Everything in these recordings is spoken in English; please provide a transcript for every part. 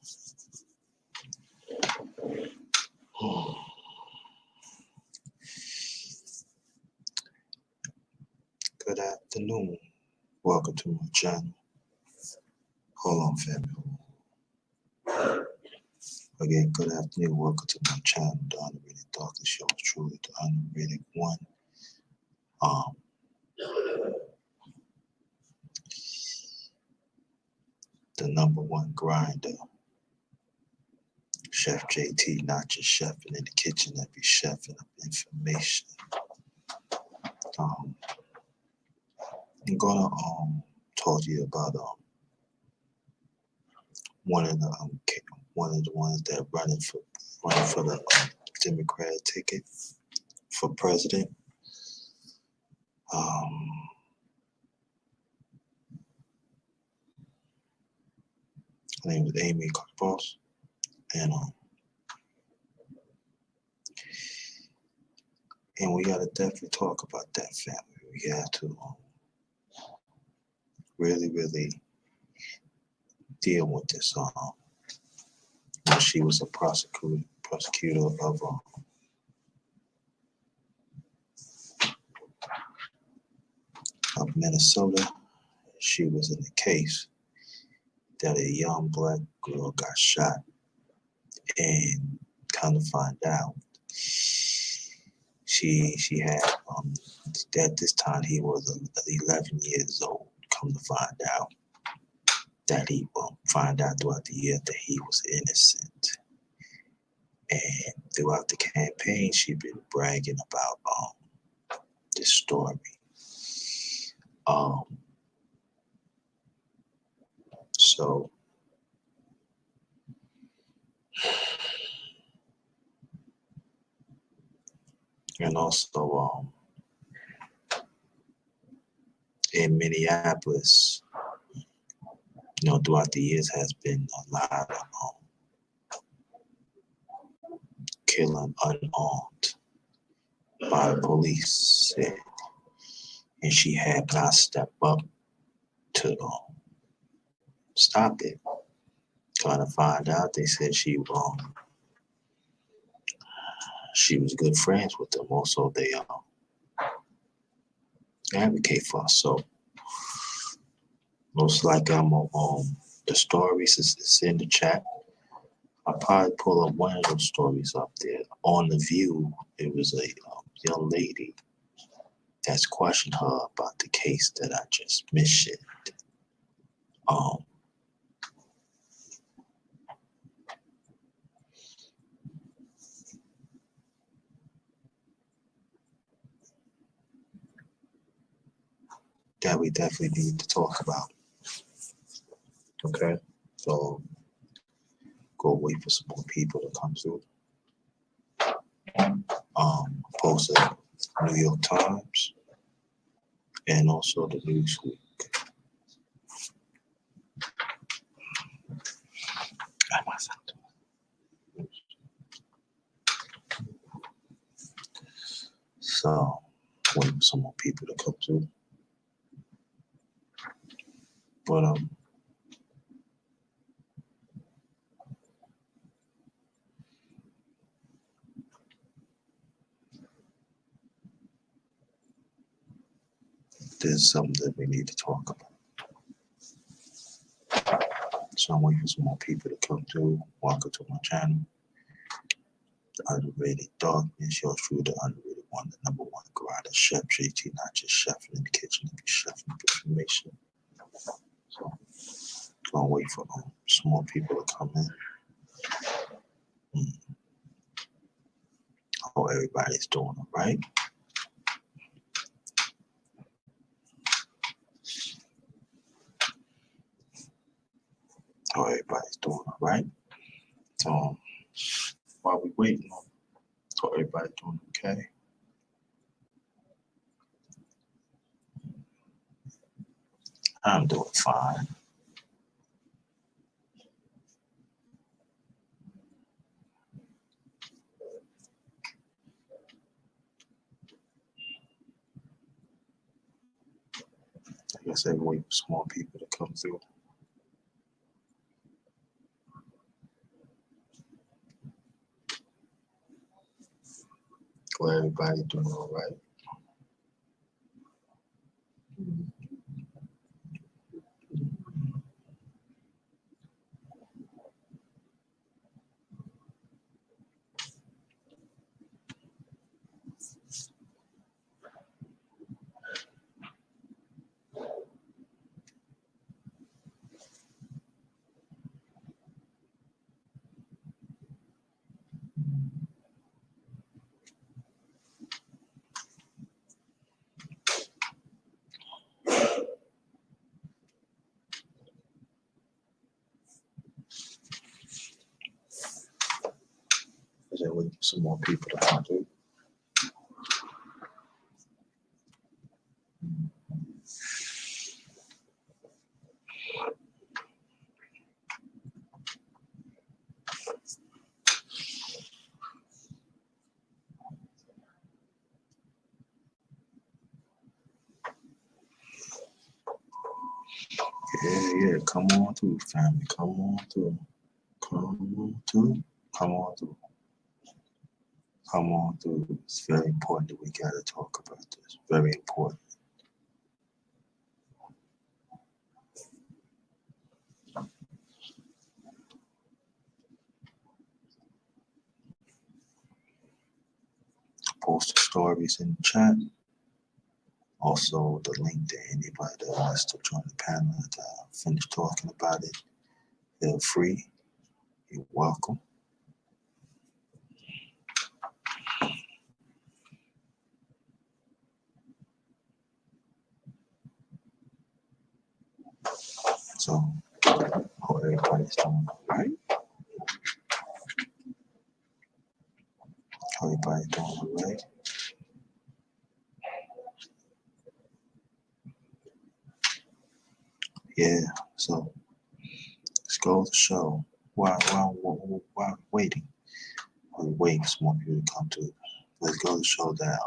Good afternoon. Welcome to my channel. Hold on, family. Again, good afternoon. Welcome to my channel, The Underrated Doctor Show. Truly the underrated one. The number one grinder. Chef JT, not just chefing in the kitchen, every chefing up information. I'm gonna talk to you about one of the ones that running for the Democratic ticket for president. Her name was Amy Klobuchar, and we gotta definitely talk about that, family. We have to really deal with this. When she was a prosecutor of Minnesota. She was in the case that a young black girl got shot, and kind of find out she had at this time he was 11 years old. Come to find out that he find out throughout the year that he was innocent, and throughout the campaign she'd been bragging about this story. So and also in Minneapolis, throughout the years has been a lot of killing unarmed by the police, and she had not stepped up to stop it. Trying to find out, they said she was good friends with them. Also, they advocate for us. So most likely, the stories is in the chat. I'll probably pull up one of those stories up there. On The View, it was a young lady that's questioned her about the case that I just mentioned. That we definitely need to talk about. Okay, so go wait for some more people to come through. Posted New York Times and also the Newsweek. So wait for some more people to come through. But there's something that we need to talk about. So I'm waiting for some more people to come through. Welcome to my channel, The Underrated Darkness. Yours through the underrated one, the number one grinder, Chef JT, not just chefing in the kitchen, be chefing information. So I'm waiting for some more people to come in. I hope everybody's doing all right. Hope everybody's doing all right. So while we waiting, hope everybody's doing okay. I'm doing fine. I guess I wait for some more people to come through. Well, everybody doing all right. Is there waiting for some more people to come through? Yeah, come on through, family. Come on through. Come on through. Come on through. Come on through. It's very important that we gotta talk about this. Very important. Post the stories in the chat. Also, the link to anybody that wants to join the panel to finish talking about it. Feel free. You're welcome. So, hope everybody's doing all right. Hope everybody's doing all right. Yeah, so let's go to the show. While we're waiting, we're waiting for some more people to come to. Let's go to the show that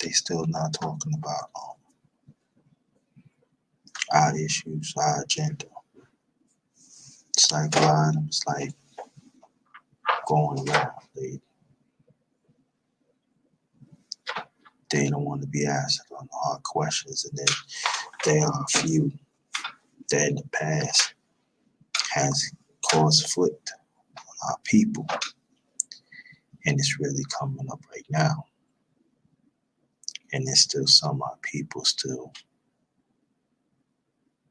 they still not talking about our issues, our agenda. It's like a lot of them, it's like going around. They don't want to be asked on hard questions, and then there are a few that in the past has caused afflict on our people, and it's really coming up right now. And there's still some of our people still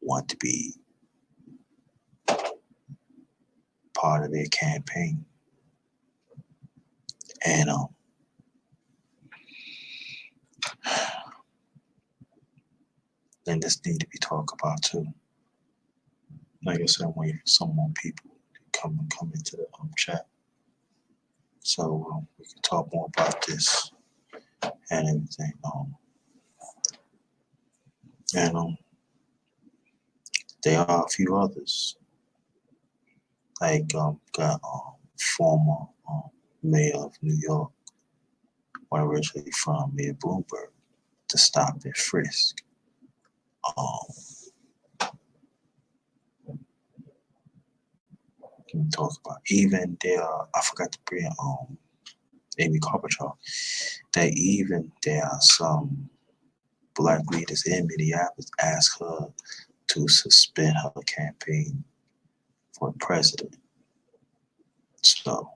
want to be part of their campaign. And then this need to be talked about too. Like I said, I'm waiting for some more people to come into the chat, so we can talk more about this and everything. And there are a few others, like got former mayor of New York, or originally from Mayor Bloomberg, to stop and frisk. Can we talk about even there? I forgot to bring Amy Klobuchar. That even there are some black leaders in Minneapolis ask her to suspend her campaign for president. So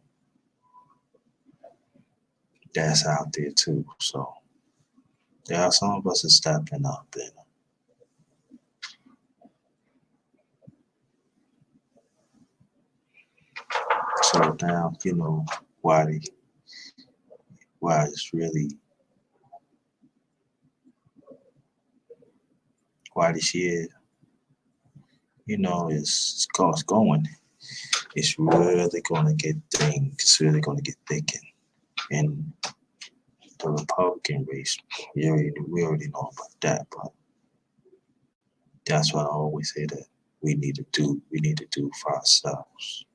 that's out there too. So there are some of us are stepping up and so now you know why it's really why this year, you know, is going. It's really gonna get things. It's really gonna get thick in the Republican race. We already know about that, but that's why I always say that we need to do for ourselves.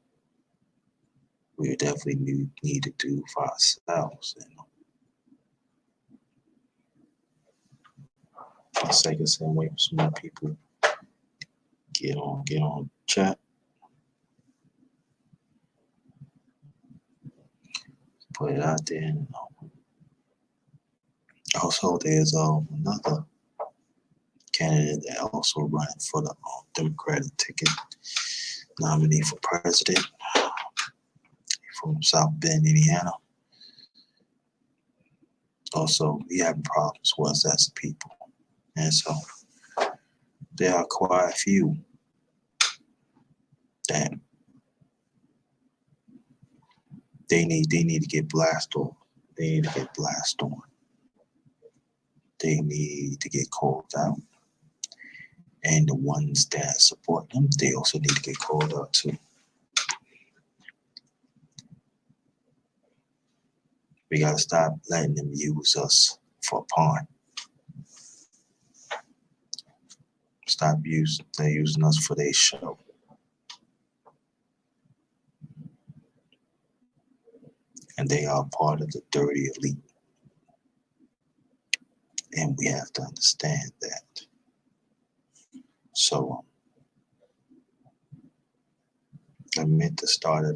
We definitely need to do for ourselves. And it's like I said, wait for some more people. Get on chat. put it out there. And, also, there's another candidate that also running for the Democratic ticket, nominee for president from South Bend, Indiana. Also, we having problems with us as a people, and so there are quite a few that they need to get blasted on. They need to get blasted on. They need to get called out. And the ones that support them, they also need to get called out too. We gotta stop letting them use us for a pawn. Stop using us for their show. And they are part of the dirty elite. And we have to understand that. So I meant to start at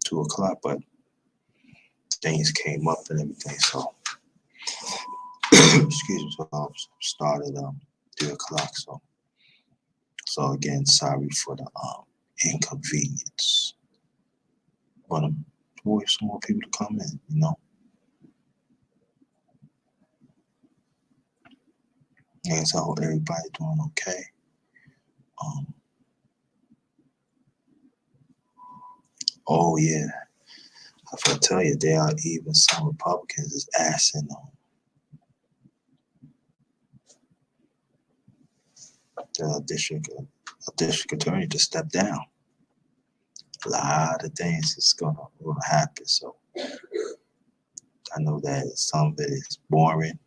2 o'clock, but things came up and everything. So excuse me, so I started 3 o'clock. So again, sorry for the inconvenience. But I'm waiting for some more people to come in, you know. Yes, I hope everybody doing okay. Oh yeah, I forgot to tell you, there are even some Republicans is asking the district attorney to step down. A lot of things is gonna happen. So I know that some of it is boring.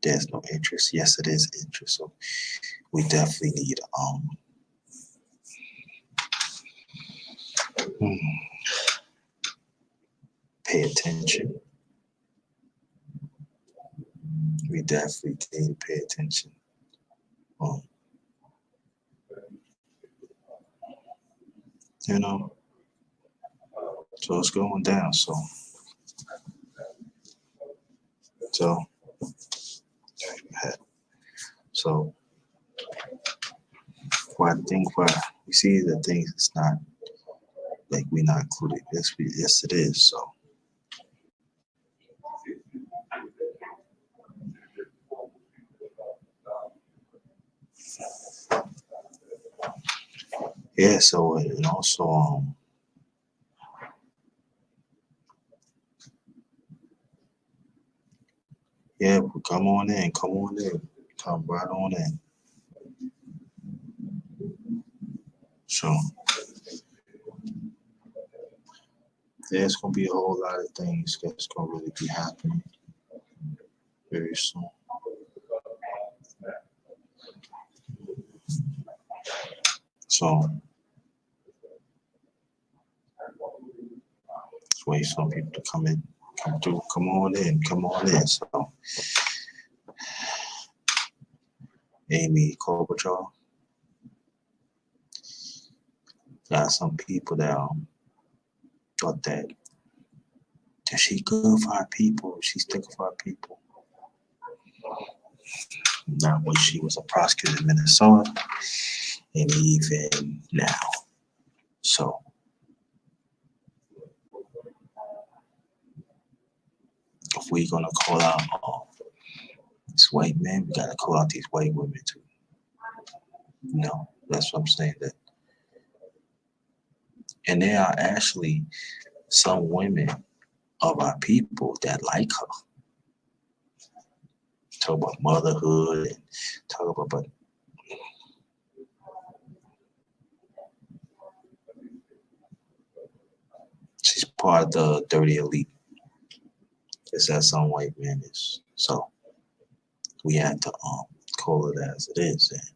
There's no interest. Yes, it is interest. So we definitely need pay attention. We definitely need to pay attention. You know, so it's going down. So why we see the things it's not like we're not included. Yes, it is. So yeah. So and also yeah. Come on in. Come right on in. So there's gonna be a whole lot of things that's gonna really be happening very soon. So just wait some people to come in, come on in. So Amy Klobuchar got some people that thought that she good for our people, she's thinking for our people. Not when she was a prosecutor in Minnesota, and even now. So if we're gonna call out these white men, we gotta call out these white women too. No, that's what I'm saying. That, and there are actually some women of our people that like her. Talk about motherhood and talk about, but she's part of the dirty elite. It's that some white man is. So we have to call it as it is, and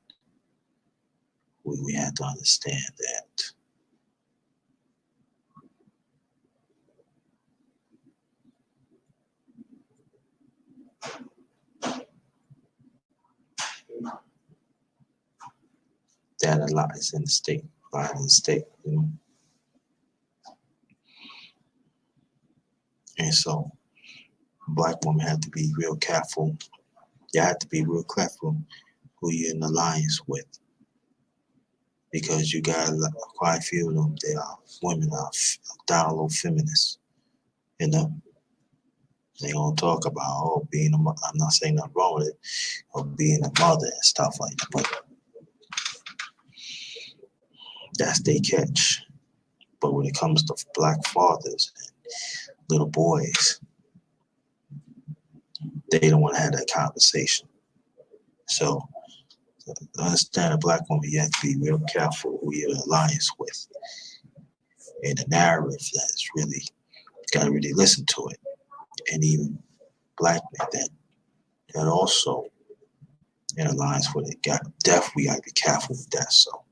we have to understand that a lot is in the state, you know. And so black women have to be real careful. You have to be real careful who you're in alliance with, because you got quite a few of them. They are women are down low feminists. You know, they gonna talk about being a mother. I'm not saying nothing wrong with it, or being a mother and stuff like that, but that's their catch. But when it comes to black fathers and little boys, they don't want to have that conversation. So to understand a black woman, you have to be real careful who you're in alliance with. And the narrative that's really gotta really listen to it. And even black men that also in alliance with it, definitely gotta be careful with that. So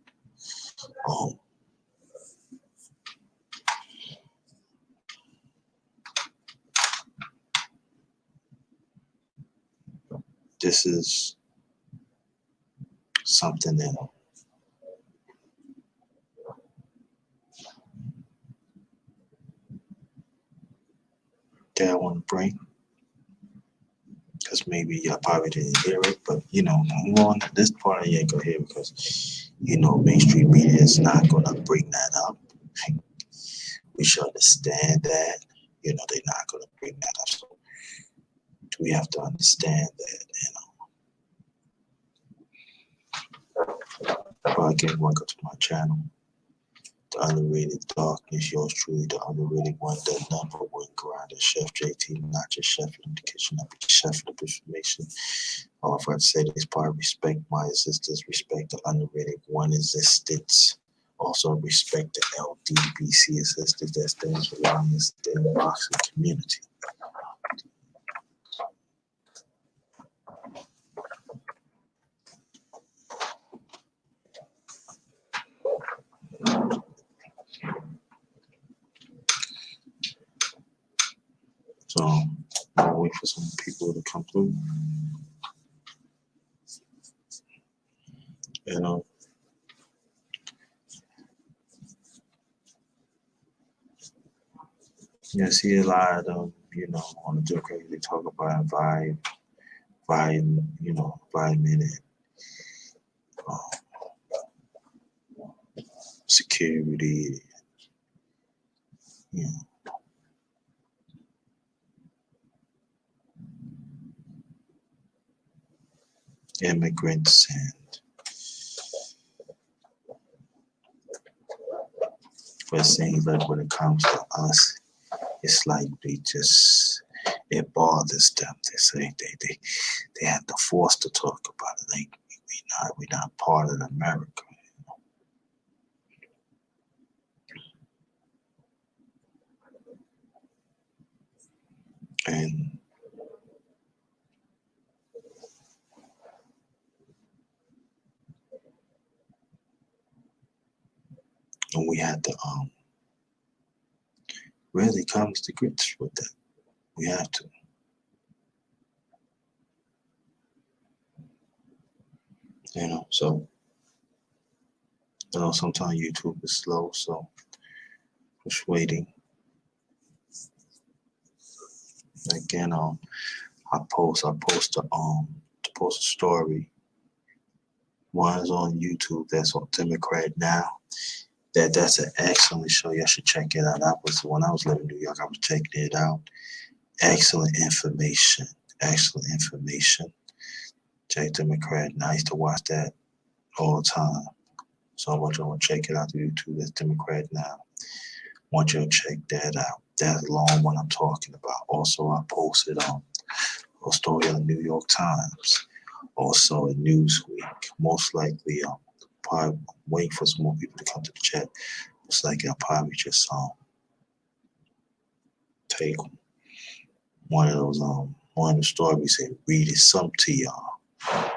this is something that I want to bring, because maybe y'all probably didn't hear it, but on this part you ain't gonna hear, because mainstream media is not gonna bring that up. We should understand that they're not gonna bring that up. So we have to understand that. Again, welcome to my channel, The Underrated Darkness. Yours truly, the underrated one, the #1 grinder, Chef JT, not just chef in the kitchen, I be chef of information. All I've got to say is part respect my existence, respect the underrated one existence. Also respect the LDBC existence, that stands for Lions Den Boxing Community. So I'll wait for some people to come through. You see a lot of them, on the joke they talk about vitamin and security, immigrants, but it seems like when it comes to us, it's like it bothers them. They say they have to force to talk about it. Like we're not part of America. And we had to really come to grips with that. We have to. So sometimes YouTube is slow, so just waiting. Again, I post a story. One is on YouTube, that's on Democrat Now. That's an excellent show. You should check it out. That was when I was living in New York. I was checking it out. Excellent information. Excellent information. Check Democrat Now. I used to watch that all the time. So I want you to check it out on YouTube. That's Democrat Now. I want you to check that out. That's the long one I'm talking about. Also, I posted a story on the New York Times. Also in Newsweek. Most likely, probably waiting for some more people to come to the chat. Most likely, I'll probably just take one of the stories and read it some to y'all,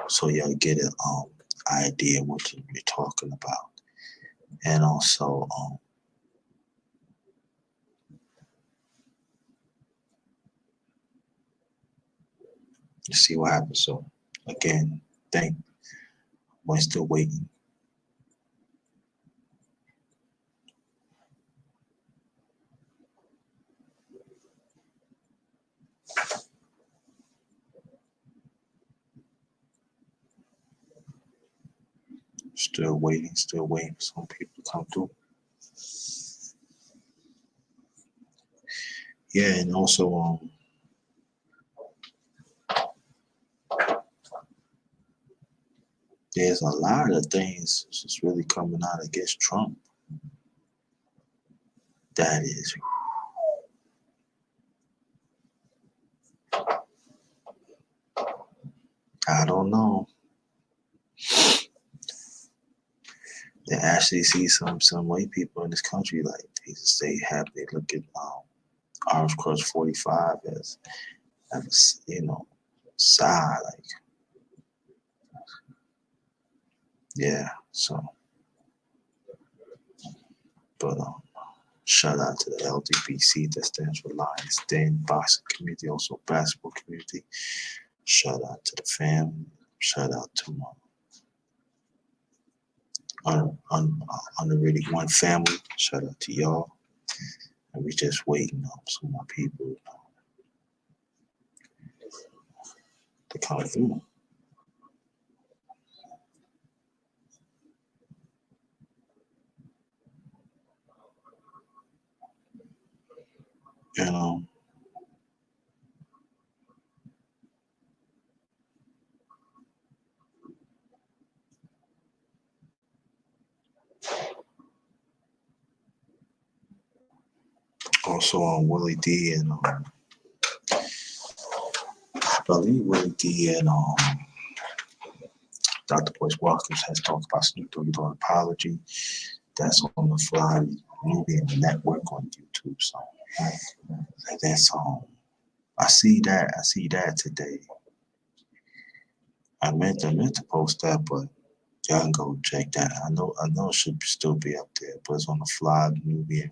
so y'all get an idea what we're talking about. And also see what happens. So again, we're still waiting. Still waiting for some people to come through. Yeah, and also there's a lot of things that's really coming out against Trump. That is, I don't know. They actually see some white people in this country like they look at Orange Crush 45 as side like yeah. So, but shout out to the LDBC, that stands for Lions Den boxing community, also basketball community. Shout out to the fam. Shout out to my underrated one family. Shout out to y'all. And we just waiting on some more people to come through. You know. Also on Willie D and I believe Willie D and Dr. Boyce Watkins has talked about Snoop Doggy Dogg apology. That's on the Fly Nubian Network on YouTube. So that's I see that today. I meant to post that, but y'all can go check that. I know it should still be up there, but it's on the Fly Nubian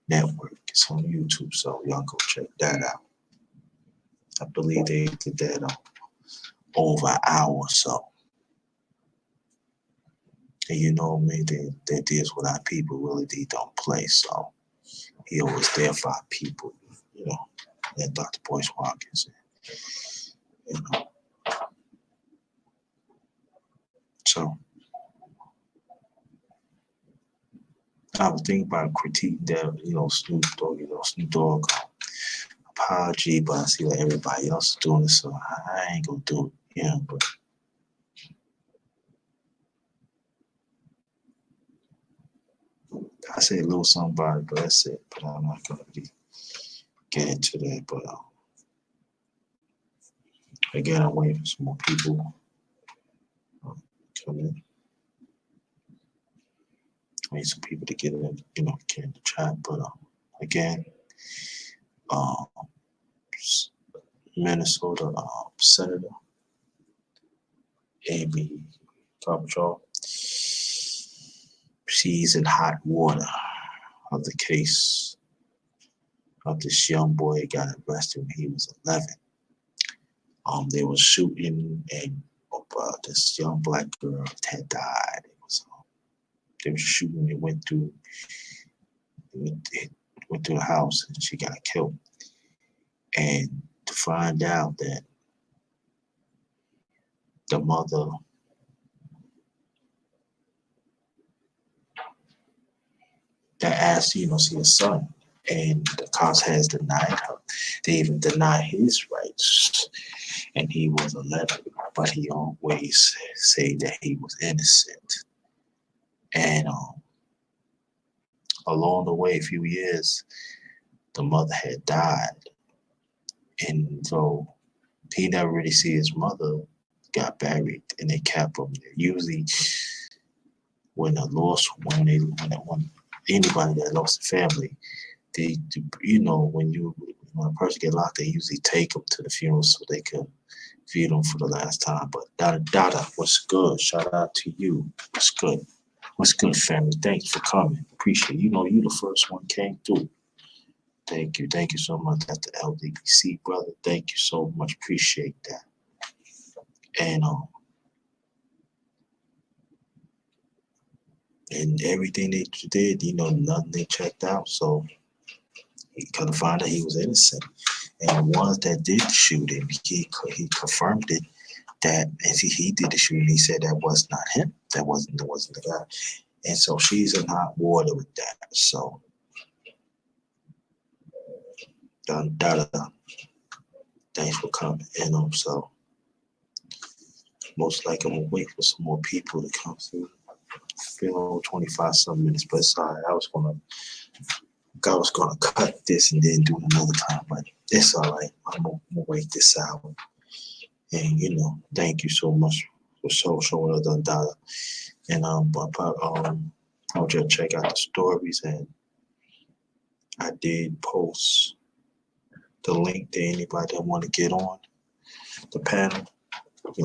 Network. It's on YouTube, so y'all go check that out. I believe they did that over an hour or so. And you know me, they deals with our people. Really, they don't play, so he always there for our people, you know. And Dr. Boyce Watkins, you know. So I was thinking about critiquing that, Snoop Dogg apology, but I see that everybody else is doing it, so I ain't gonna do it. Yeah, but I say a little something about it, but that's it. But I'm not gonna get into that. But again, I'm waiting for some more people come in. I need some people to get in, get in the chat. But again, Minnesota Senator Amy Klobuchar, she's in hot water of the case of this young boy got arrested when he was 11. They were shooting, and this young black girl had died. They were shooting. It went through the house, and she got killed. And to find out that the mother that asked, see her son, and the cops has denied her. They even denied his rights, and he was 11, but he always said that he was innocent. And along the way, a few years, the mother had died, and so he never really see his mother got buried, and they kept him there. Usually, when anybody that lost a family, when a person get locked, they usually take them to the funeral so they can feed them for the last time. But Dada, what's good? Shout out to you. What's good? What's good, family? Thanks for coming. Appreciate it. You the first one came through. Thank you so much. That's the LDBC, brother. Thank you so much. Appreciate that. And everything they did, nothing they checked out. So he couldn't find out he was innocent. And the ones that did shoot him, he confirmed it, that, and he did the shooting. He said that was not him. That wasn't the guy. And so she's in hot water with that. So, thanks for coming. So most likely I'm gonna wait for some more people to come through. 25 some minutes, but sorry, I was gonna cut this and then do it another time, but it's all right. I'm gonna wait this out. And thank you so much for showing us the dollar. And I want you to check out the stories, and I did post the link to anybody that want to get on the panel.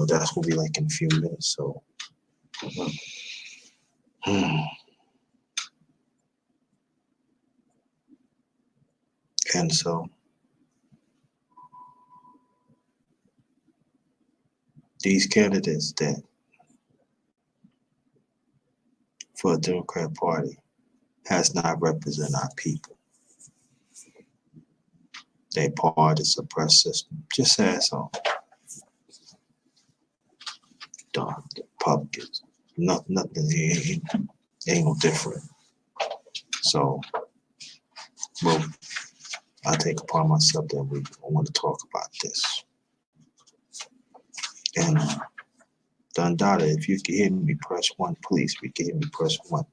That's gonna be like in a few minutes. So and so these candidates that for the Democrat Party has not represented our people. They part the suppressed system, just as the Republicans. Nothing ain't no different. So, well, I take upon myself that we want to talk about this. And Dundada, if you can hear me, press 1, please. If you can hear me, press 1.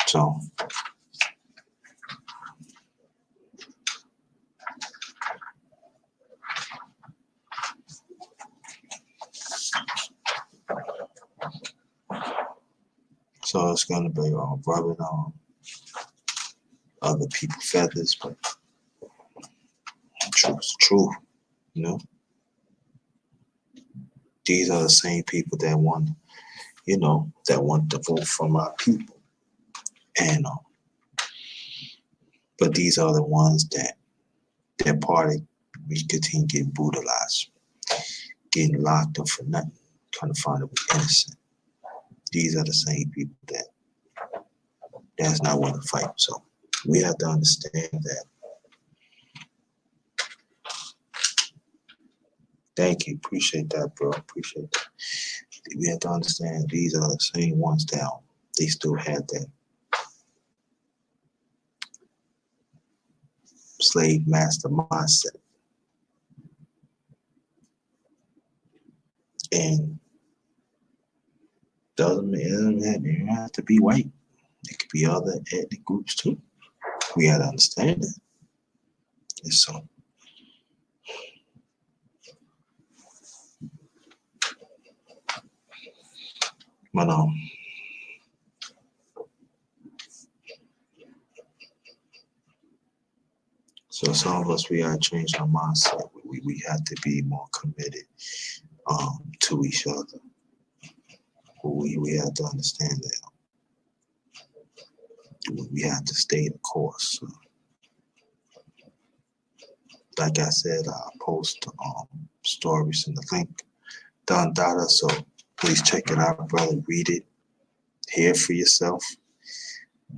So it's going to be rubbing on other people's feathers, but truth's truth, These are the same people that want, that want to vote from our people. And but these are the ones that their party, we continue getting brutalized, getting locked up for nothing, trying to find out we're innocent. These are the same people that's not willing to fight. So we have to understand that. Thank you. Appreciate that, bro. Appreciate that. We have to understand these are the same ones that they still had that slave master mindset. And it doesn't have to be white. It could be other ethnic groups too. We got to understand that. And so, but so some of us, we got to change our mindset. We have to be more committed to each other. We have to understand that we have to stay the course. Like I said, I post stories in the link down data, so please check it out, brother. Read it, hear it for yourself.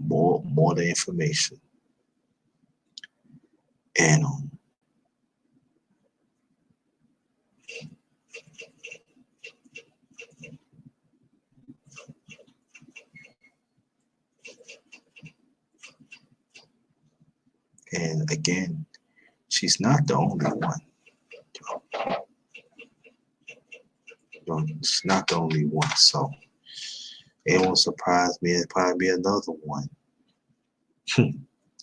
More the information. And and again, she's not the only one. She's not the only one. So it won't surprise me. It'll probably be another one.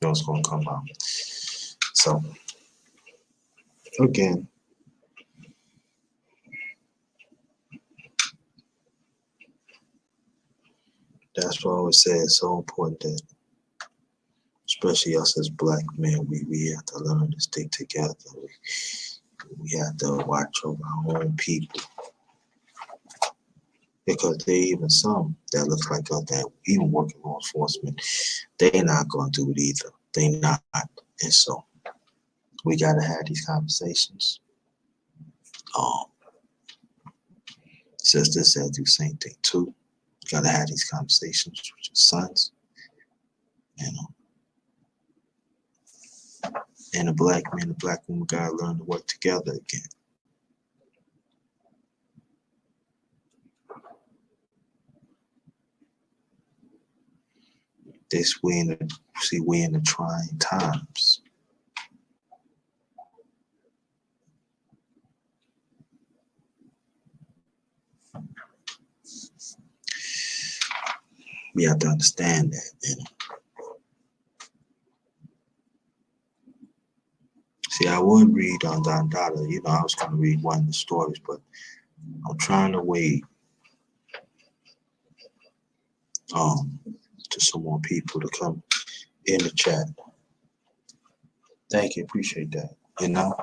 That's gonna come out. So again, that's what I always say. It's so important that, especially us as black men, we have to learn to stick together. We have to watch over our own people. Because there even some that looks like us that even work in law enforcement, they're not going to do it either. They not. And so we got to have these conversations. Sisters that do the same thing too. Got to have these conversations with your sons. And the black man, the black woman got to learn to work together again. we in the trying times. We have to understand that, you know. See, I would read on Don Dada, you know, I was going to read one of the stories, but I'm trying to wait to some more people to come in the chat. Thank you, appreciate that. You know,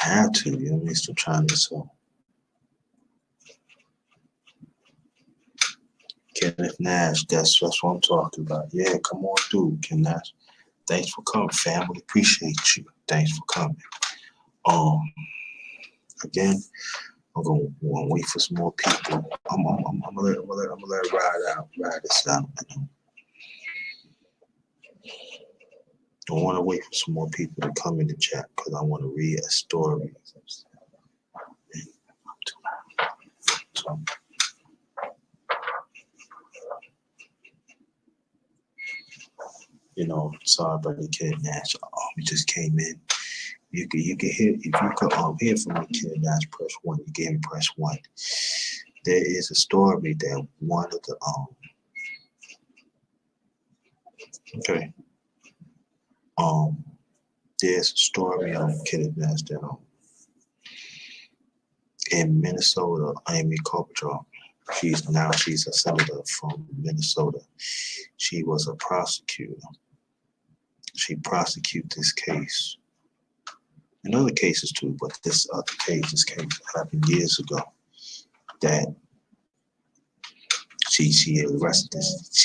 I have to, you know, I'm still trying to so. Kenneth Nash, that's what I'm talking about. Yeah, come on through, Ken Nash. Thanks for coming, family. Appreciate you. Thanks for coming. Again, I'm gonna wait for some more people. I'm gonna let it ride this out. You know? I want to wait for some more people to come in the chat because I want to read a story. So, you know, sorry about the Kid Nash. We just came in. You can hear if you could hear from the Kid Nash, press 1. You gave me press 1. There is a story that one of the okay. There's a story on Kid Nash that in Minnesota, Amy Klobuchar. She's a senator from Minnesota. She was a prosecutor. She prosecuted this case. In other cases too, but this case happened years ago. That she arrested this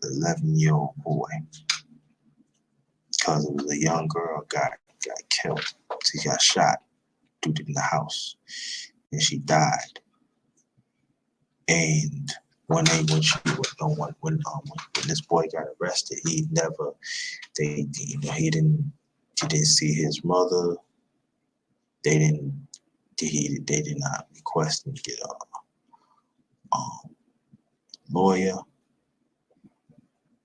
11-year-old boy because it was a young girl got killed. She got shot in the house, and she died. And when this boy got arrested, he didn't see his mother. They did not request him to get a lawyer,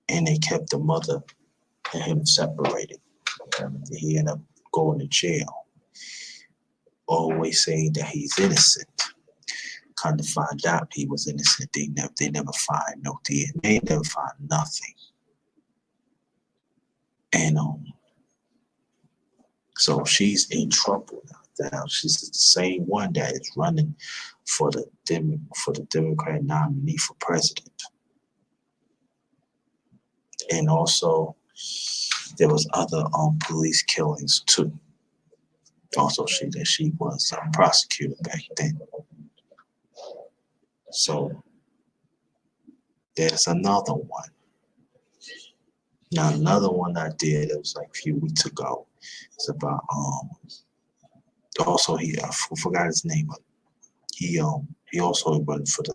and they kept the mother and him separated. He ended up going to jail, always saying that he's innocent. Kind of find out he was innocent. They never find no DNA, never find nothing. And so she's in trouble now. She's the same one that is running for the Democrat nominee for president. And also, there was other police killings too. Also, she was a prosecutor back then. So there's another one. Now another one I did, it was like a few weeks ago. It's about also I forgot his name, but he also went for the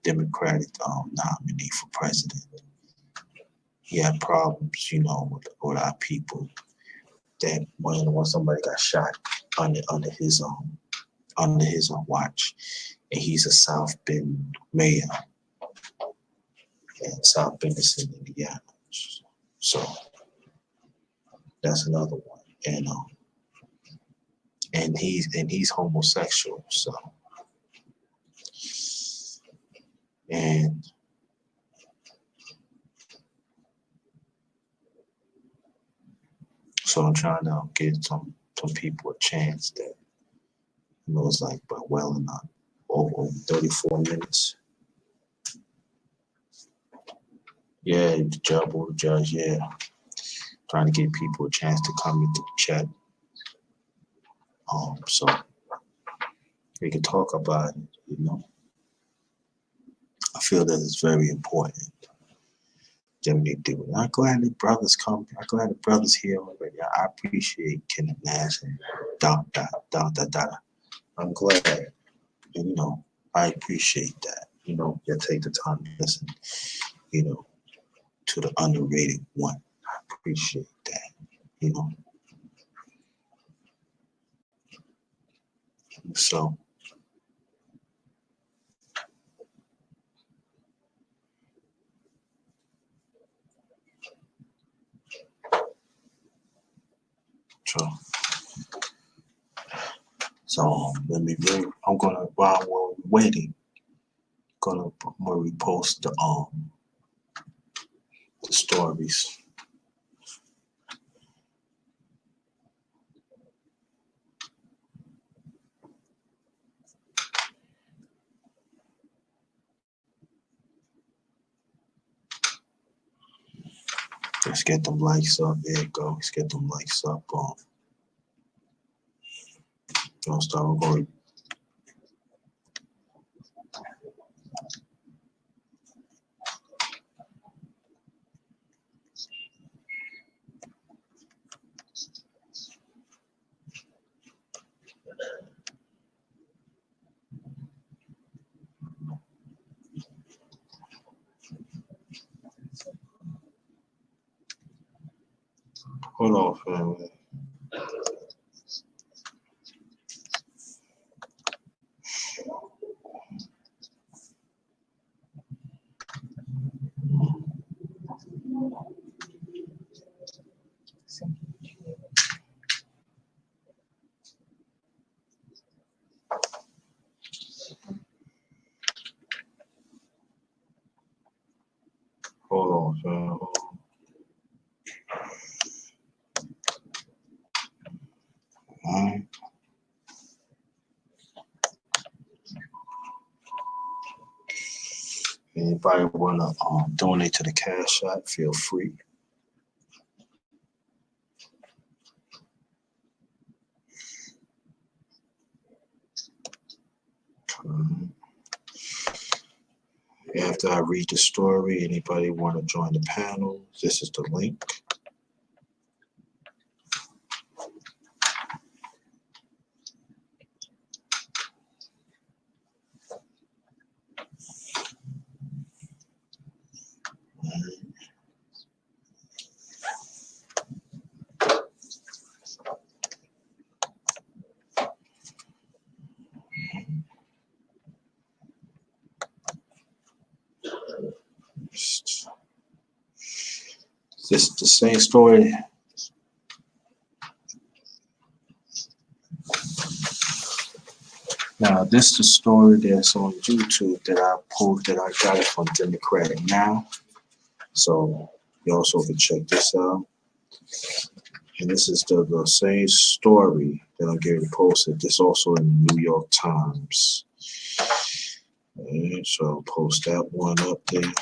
Democratic nominee for president. He had problems, you know, with our people. That when somebody got shot under his watch, and he's a South Bend mayor in South Bend, Indiana. So that's another one, and he's homosexual. So and so I'm trying to give some people a chance that, you know, it's like, but well enough. Over 34 minutes. Yeah, the judge, yeah. Trying to give people a chance to come into the chat. So we can talk about it, you know. I feel that it's very important. Generally do it. I'm glad the brothers come. I'm glad the brothers here already. I appreciate Kenneth Nash and da. I'm glad, and, you know, I appreciate that. You know, you take the time to listen, you know, to the underrated one. I appreciate that, you know. So So let me read. I'm gonna while we're waiting, I'm gonna repost the stories. Let's get them likes up. There you go. Let's get them likes up. Don't start going. Hold on, family. Hold on, fam. Alright. Anybody wanna donate to the Cash App? Feel free. After I read the story, anybody want to join the panel? This is the link. This is the same story. Now, this is the story that's on YouTube that I posted. I got it from Democratic Now. So you also can check this out. And this is the same story that I'm getting posted. This also in the New York Times. And so I'll post that one up there.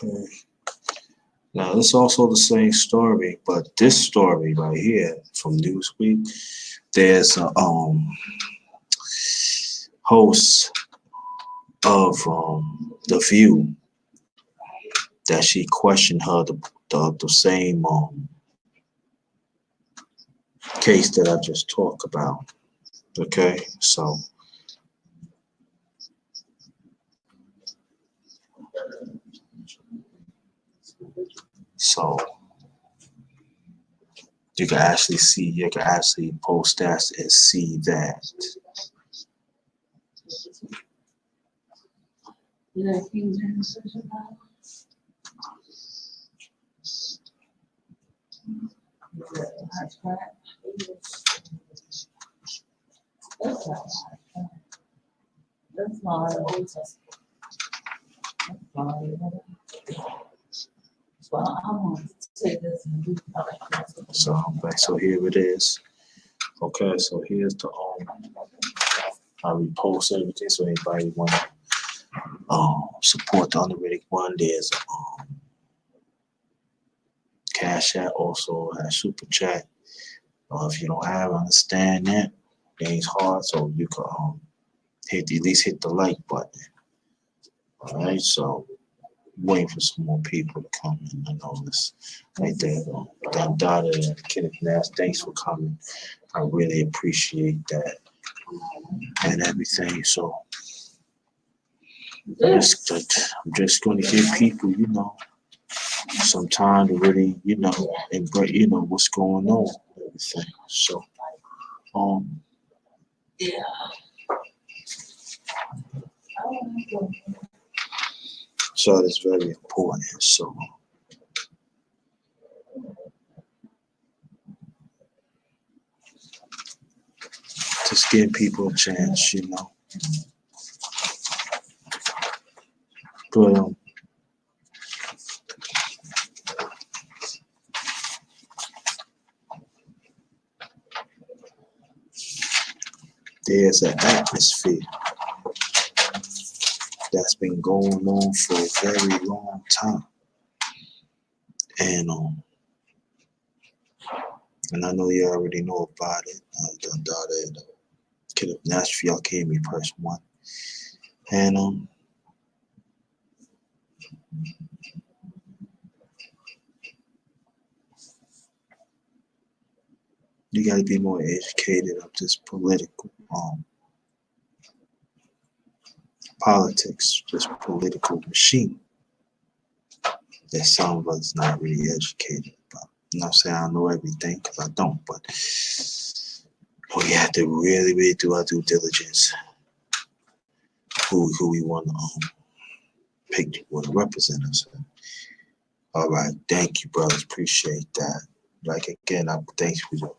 Okay. Now, this is also the same story, but this story right here from Newsweek, there's a host of The View that she questioned her the same case that I just talked about. Okay, so you can actually post that and see that. So here it is. Okay, so here's the I repost everything. So anybody want to support the Underrated One, there's Cash App, also has Super Chat. If you don't have, understand that. It ain't hard, so you can at least hit the like button. All right, so waiting for some more people to come in. I know this right there. Dada and Kenneth Nash, thanks for coming. I really appreciate that and everything. So I'm just going to give people, some time to really, embrace, what's going on and everything. So, um, so it's very important. So, just give people a chance, But there's an atmosphere that's been going on for a very long time, and I know you already know about it. Done it. Kid of Nashville, y'all came me first one, and you got to be more educated of this political politics, this political machine that some of us not really educated about. I'm not saying I know everything because I don't, but we have to really, really do our due diligence. Who we want to pick, who want to represent us. All right, thank you, brothers. Appreciate that. Like again, I thanks for you.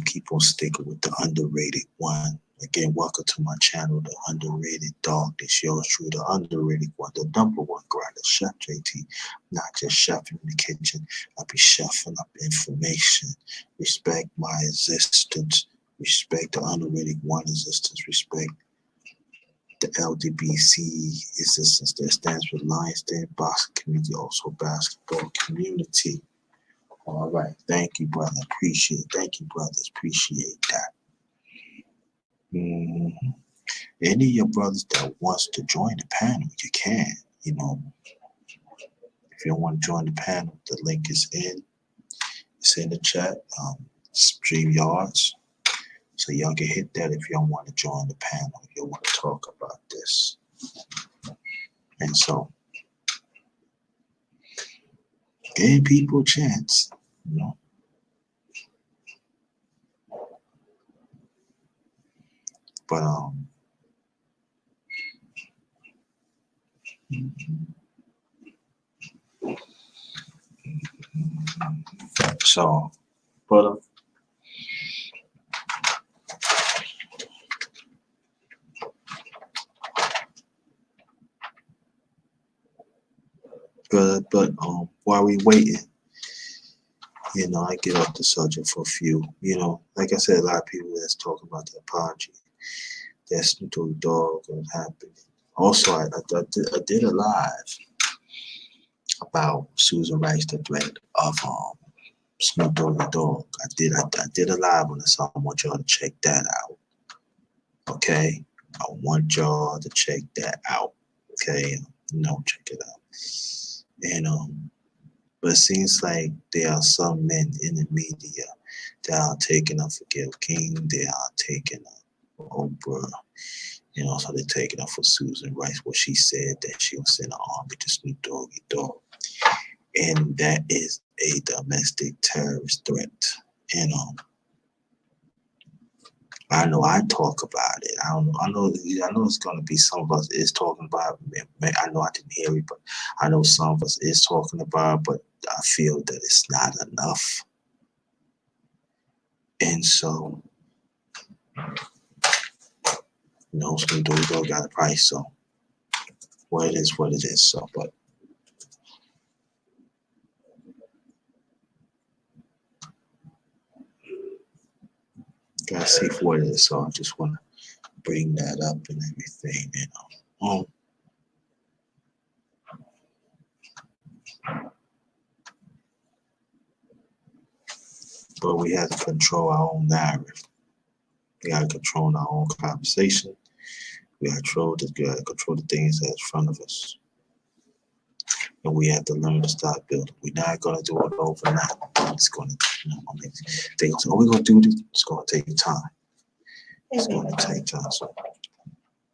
Keep on sticking with the underrated one. Again, welcome to my channel, the underrated dog. This yours true, the underrated one, the number one grinder, Chef JT. Not just chefing in the kitchen. I be chefing up information. Respect my existence. Respect the underrated one existence. Respect the LDBC existence that stands for Lions Den Boxing Community, also basketball community. All right, thank you, brother. Appreciate it. Thank you, brothers. Appreciate that. Any of your brothers that wants to join the panel, you can. If you don't want to join the panel, the link is in. It's in the chat. StreamYards. So y'all can hit that if y'all want to join the panel. If you want to talk about this. And so, give people a chance. But so, but while we waiting, I get off the subject for a few. Like I said, a lot of people that's talking about the apology. That's Snoop Dogg was happening. Also, I did a live about Susan Rice, the threat of Snoop Dogg. I did a live on this. So I want y'all to check that out. Okay, I want y'all to check that out. Okay, check it out. And but it seems like there are some men in the media that are taking up for Gayle King. They are taking up for Oprah. So they're taking up for Susan Rice, what she said that she was send an army to Snoop Dogg. And that is a domestic terrorist threat. I know I talk about it. I know it's gonna be some of us is talking about it. I know I didn't hear it, but I know some of us is talking about it, but I feel that it's not enough. And so, Snoop Dogg got a price, so it is what it is. So, but gotta see what it is. So I just want to bring that up and everything, But we have to control our own narrative. We got to control our own conversation. We gotta control the things that's in front of us. And we have to learn to start building. We're not gonna do it overnight. It's gonna, I mean, they gonna say, "Oh, we're gonna do this." It's gonna take time. It's gonna take time. So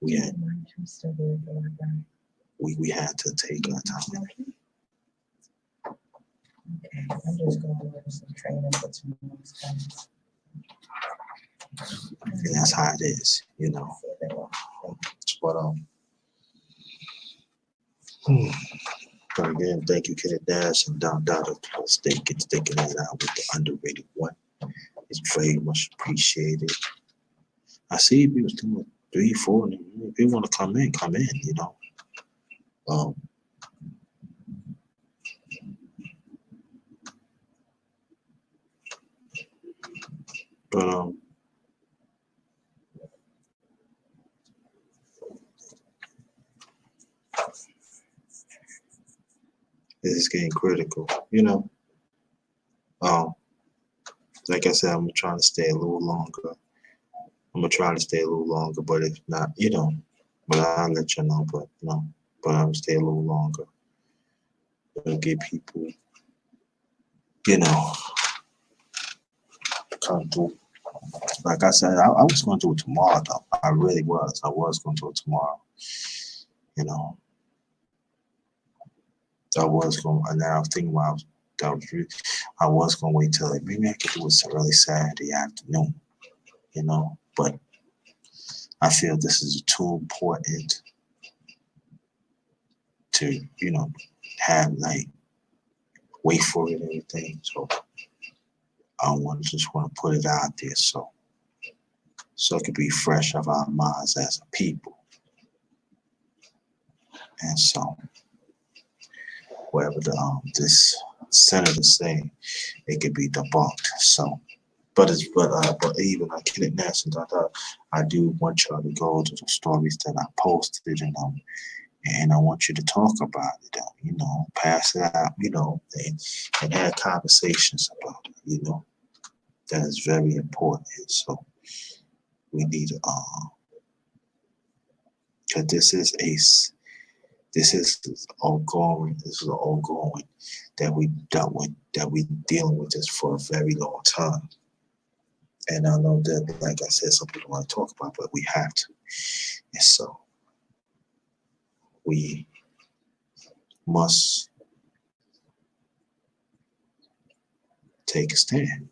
we had to take our time. Okay, I'm just going to do some training for tomorrow's class. And that's how it is, But but again, thank you, Kenneth Dash and Don Dada, for sticking it out with the underrated one. It's very much appreciated. I see people doing 3, 4, and if they want to come in, But this is getting critical, Like I said, I'm trying to stay a little longer. But if not, but I'll let you know. But I'm stay a little longer. It'll get people, come through. Like I said, I was going to do it tomorrow, though. I really was. I was going to do it tomorrow. I was going, and now I was thinking about I was going to wait till maybe I could do it early Saturday afternoon, But I feel this is too important to, have wait for it and everything. So I just want to put it out there so it could be fresh of our minds as a people. And so whatever this senator saying, it could be debunked. So but even I Kenneth Nash and I do want y'all to go to the stories that I posted and I want you to talk about it, pass it out, and have conversations about it, That is very important. So we need to, because this is ongoing. This is ongoing that we dealt with, that we dealing with this for a very long time. And I know that, like I said, some people want to talk about, but we have to. And so we must take a stand.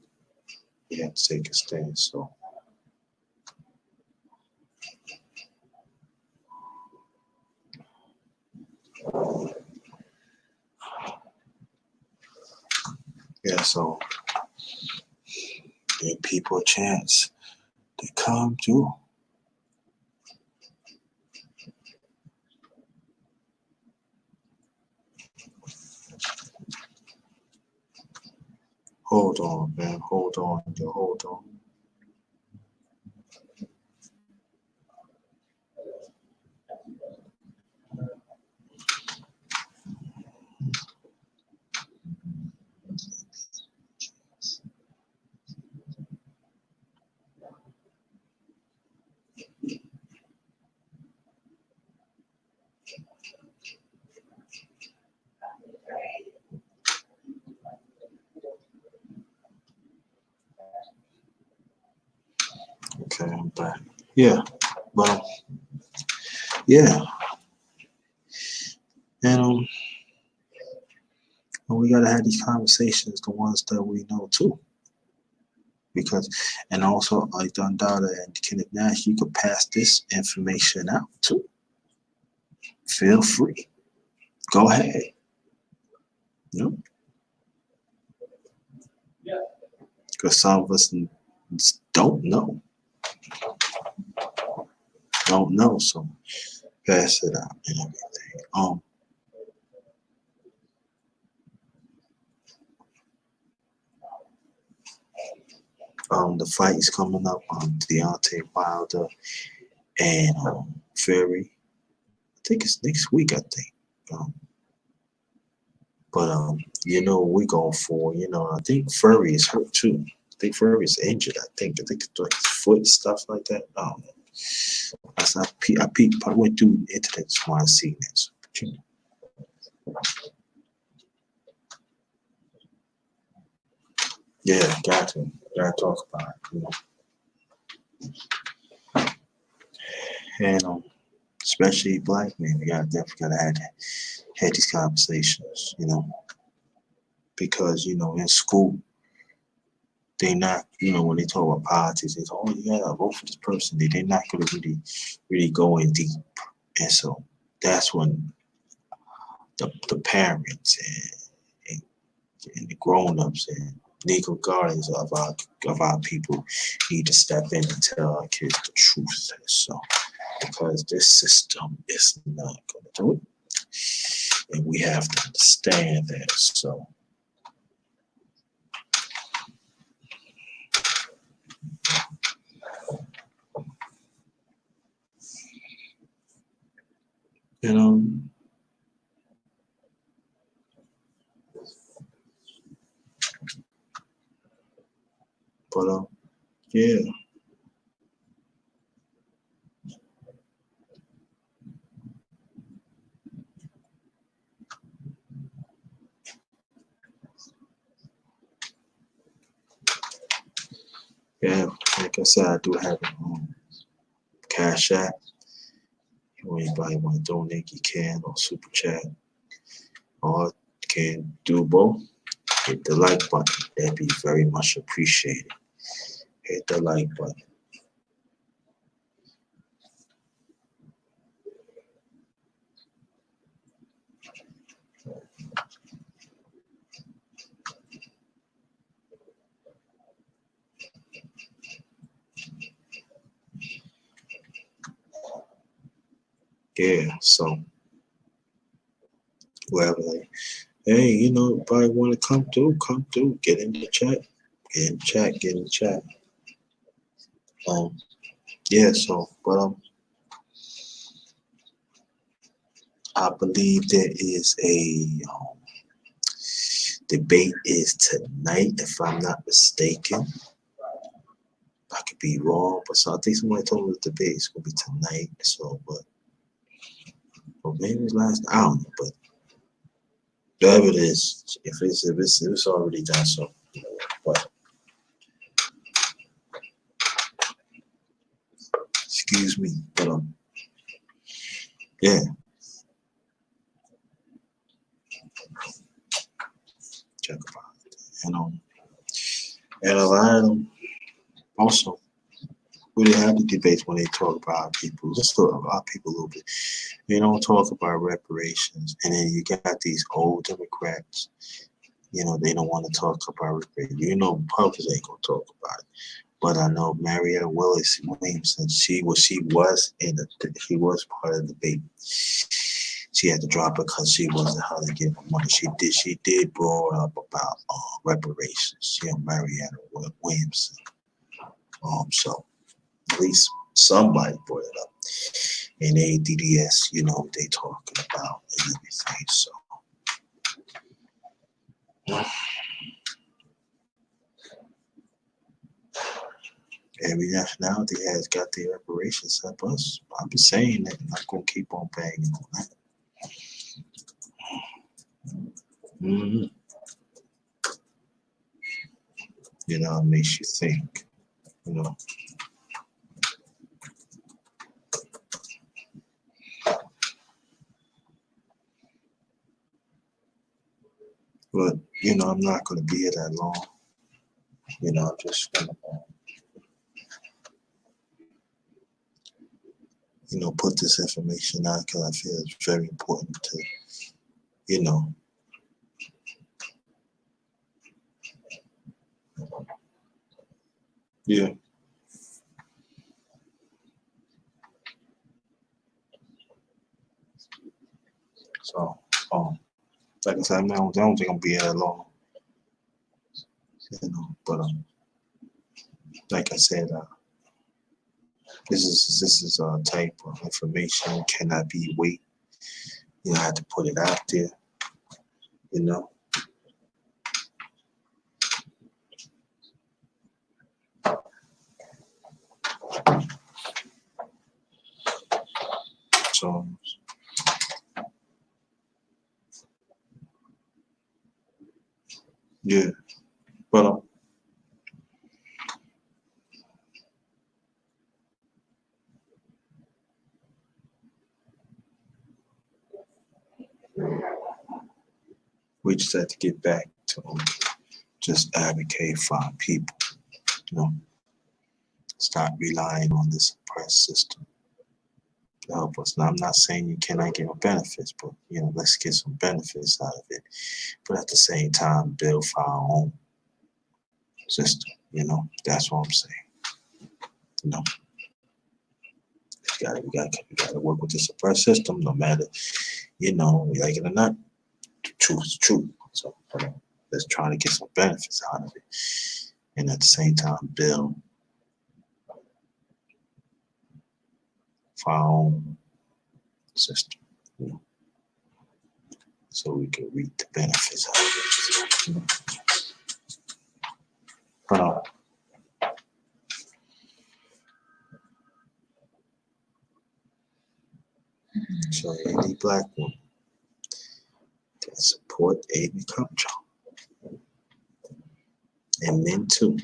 We have to take a stand. So yeah, so give people a chance to come through. Hold on, man. Hold on. Okay, I'm back. Yeah, well, yeah, and we gotta have these conversations, the ones that we know too, because, and also like Don Dada and Kenneth Nash, you could pass this information out too. Feel free, go ahead. Because some of us don't know, so pass it out and everything. The fight is coming up on Deontay Wilder and Fury. I think it's next week. I think. But we're going for. I think Fury is hurt too. I think Fury is injured. I think it's like his foot, stuff like that. I went through the internet just want to see this. But, you know. Yeah, gotta talk about it, you know. And especially black men, we definitely gotta have these conversations, you know, because you know in school they not, you know, when they talk about politics, they say, oh yeah, vote for this person. They're not gonna really go in deep, and so that's when the parents and the grown-ups and legal guardians of our people need to step in and tell our kids the truth. So because this system is not going to do it, and we have to understand that. So you know, but yeah. Yeah, like I said, I do have a Cash App. If anybody want to donate, you can, or Super Chat, or can do both. Hit the like button. That'd be very much appreciated. Hit the like button. Yeah, so whoever, like, hey, you know, everybody want to come through, get in the chat, get in the chat. Yeah, so, but I believe there is a debate is tonight, if I'm not mistaken. I could be wrong, but so I think somebody told me the debate is gonna be tonight. So, but maybe it's last. I don't know, but whatever it is, if it's already done, so. But excuse me, but yeah, check about it, and a lot of them also. We have the debates when they talk about people, just about people a little bit. They don't talk about reparations, and then you got these old Democrats. You know, they don't want to talk about reparations. You know, Republicans ain't gonna talk about it. But I know Marietta Williamson. She was part of the debate. She had to drop it because she wasn't how to get money. She did brought up about reparations. You know, Marietta Williamson. So at least somebody brought it up. And ADDS, you know, they talking about and everything. So every nationality has got their reparations up us. I've been saying that, and I'm gonna keep on banging on that. Mm-hmm. You know, it makes you think. You know. But you know, I'm not gonna be here that long. You know, I'm just gonna you know, put this information out because I feel it's very important to, you know, yeah. So, like I said, I don't think I'm be here that long. You know, but like I said, this is a type of information cannot be wait. You know, I have to put it out there. You know. So, yeah, but we just have to get back to just advocate for our people, you know, stop relying on this oppressed system to help us. Now, I'm not saying you cannot get benefits, but, you know, let's get some benefits out of it. But at the same time, build for our own system, you know, that's what I'm saying, you know. We gotta work with this oppressed system, no matter, you know, we like it or not. The truth is the truth. So, let's try to get some benefits out of it, and at the same time, build for our own system, you know, so we can reap the benefits out of it. You know? But, so any black woman can support Amy Klobuchar, and men too.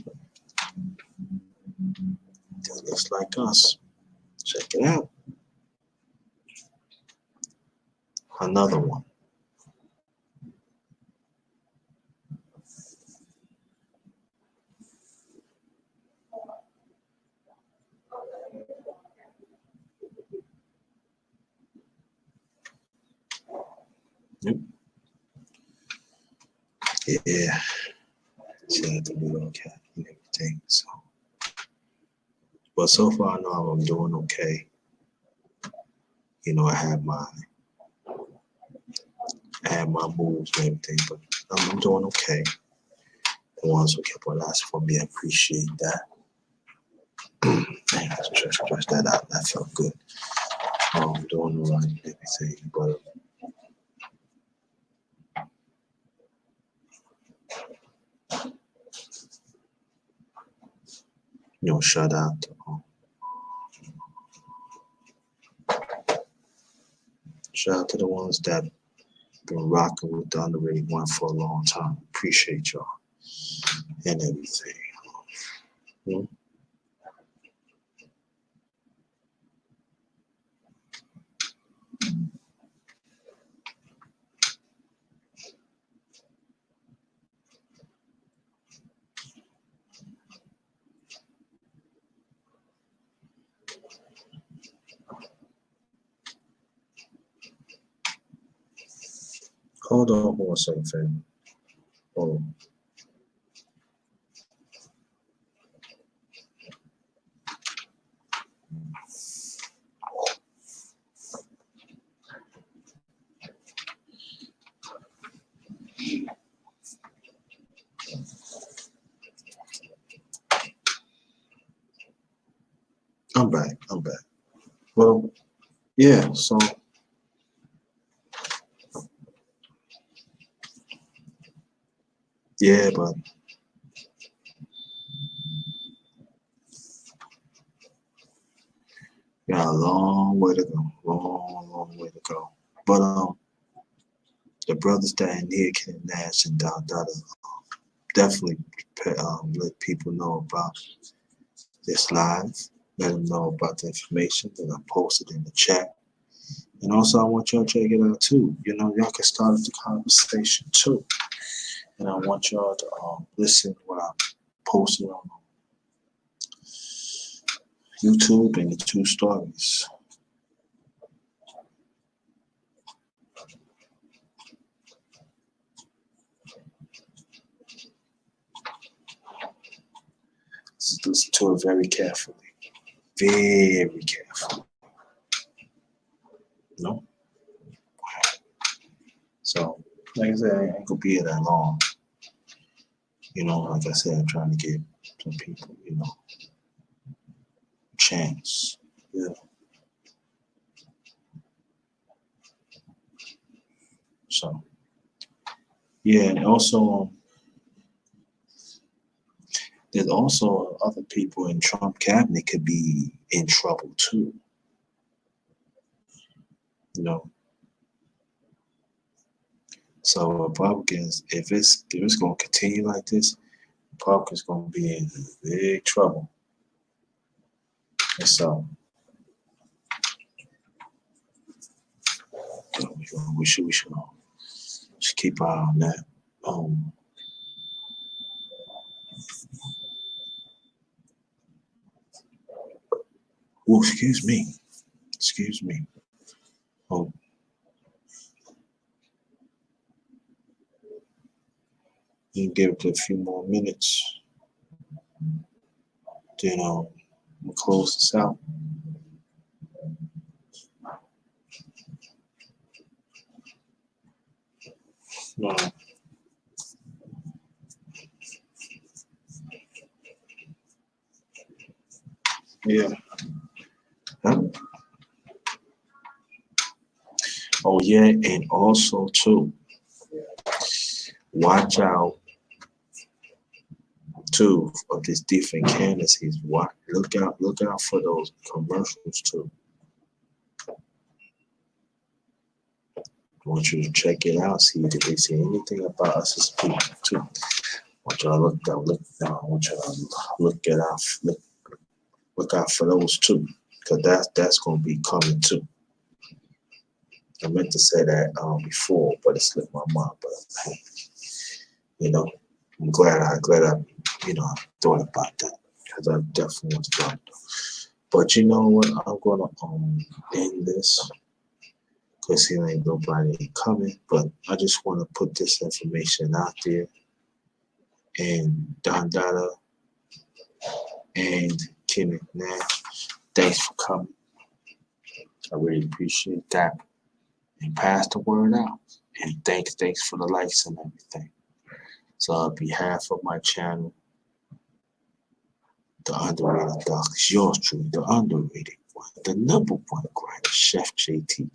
That looks like us. Check it out. Another one. Yep. Yeah. She had to be okay and everything. So, but so far, I know I'm doing okay. You know, I have my moves and everything, but I'm doing okay. The ones who kept on asking for me, I appreciate that. Man, I stretched that out. That felt good. I'm doing all right and everything, but you know, shout out to the ones that been rocking with the underrated one for a long time. Appreciate y'all and everything. You know? Hold on for a second, family. Hold on. I'm back. Well, yeah, so yeah, but got a long way to go. Long way to go. But the brothers that in here, Ken Nash and Dada, definitely let people know about this live. Let them know about the information that I posted in the chat. And also, I want y'all to check it out too. You know, y'all can start the conversation too. And I want y'all to listen to what I posted on YouTube and the 2 stories. Listen to it very carefully. Very carefully. No? So, like I said, I ain't gonna be here that long. You know, like I said, I'm trying to give some people, you know, a chance. Yeah. So, yeah, and also, there's also other people in Trump cabinet could be in trouble too. You know. So Republicans, if it's gonna continue like this, Republicans gonna be in big trouble. And so we should keep an eye on that. Oh, excuse me. Oh, you can give it a few more minutes. Then we'll close this out. No. Yeah. Huh? Oh yeah, and also too, watch out too of these different candidacies. Look out for those commercials too. I want you to check it out, see if they say anything about us as people too. I want you to look out for those too, because that's gonna be coming too. I meant to say that before, but it slipped my mind. But I'm glad I thought about that, because I definitely want to talk. But you know what? I'm gonna end this because here ain't nobody coming. But I just want to put this information out there. And Don Dada and Kenneth Nash, thanks for coming. I really appreciate that. And pass the word out. And thanks for the likes and everything. So on behalf of my channel, the underrated doc is yours truly, the underrated one, the number one grinder, Chef JT.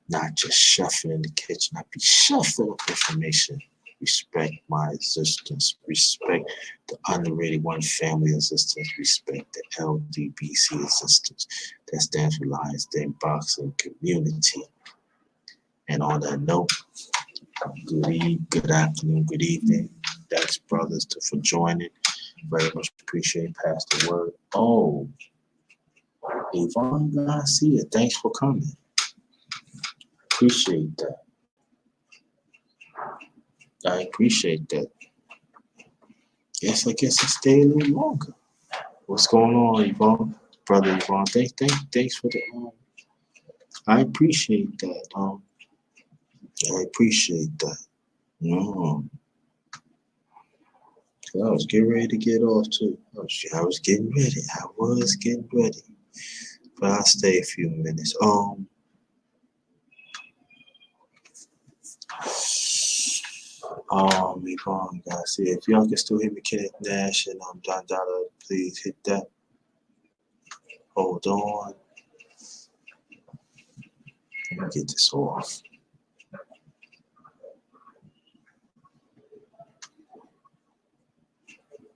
Not just chefing in the kitchen, I be chefing up information. Respect my existence. Respect the underrated one family existence. Respect the LDBC existence. That stands for Lions Den Boxing Community. And on that note, good afternoon, good evening. Thanks, brothers, for joining. Very much appreciate. Pass the word. Oh, Yvonne Garcia, thanks for coming. Appreciate that. I appreciate that. Yes, I guess I stay a little longer. What's going on, Yvonne? Brother Yvonne, thanks for the I appreciate that. I appreciate that. No. I was getting ready to get off too. I was getting ready. But I'll stay a few minutes. Yvonne, guys, see if y'all can still hear me, Kenneth Nash and Don Dada, please hit that. Hold on. Let me get this off.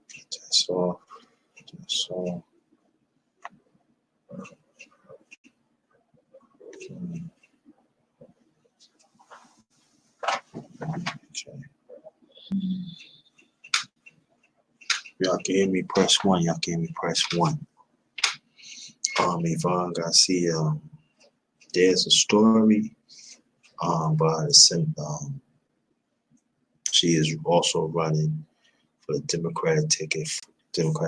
Get this off. Okay. Y'all can hear me, press 1. Y'all can hear me, press 1. Yvonne Garcia, there's a story by she is also running for the Democratic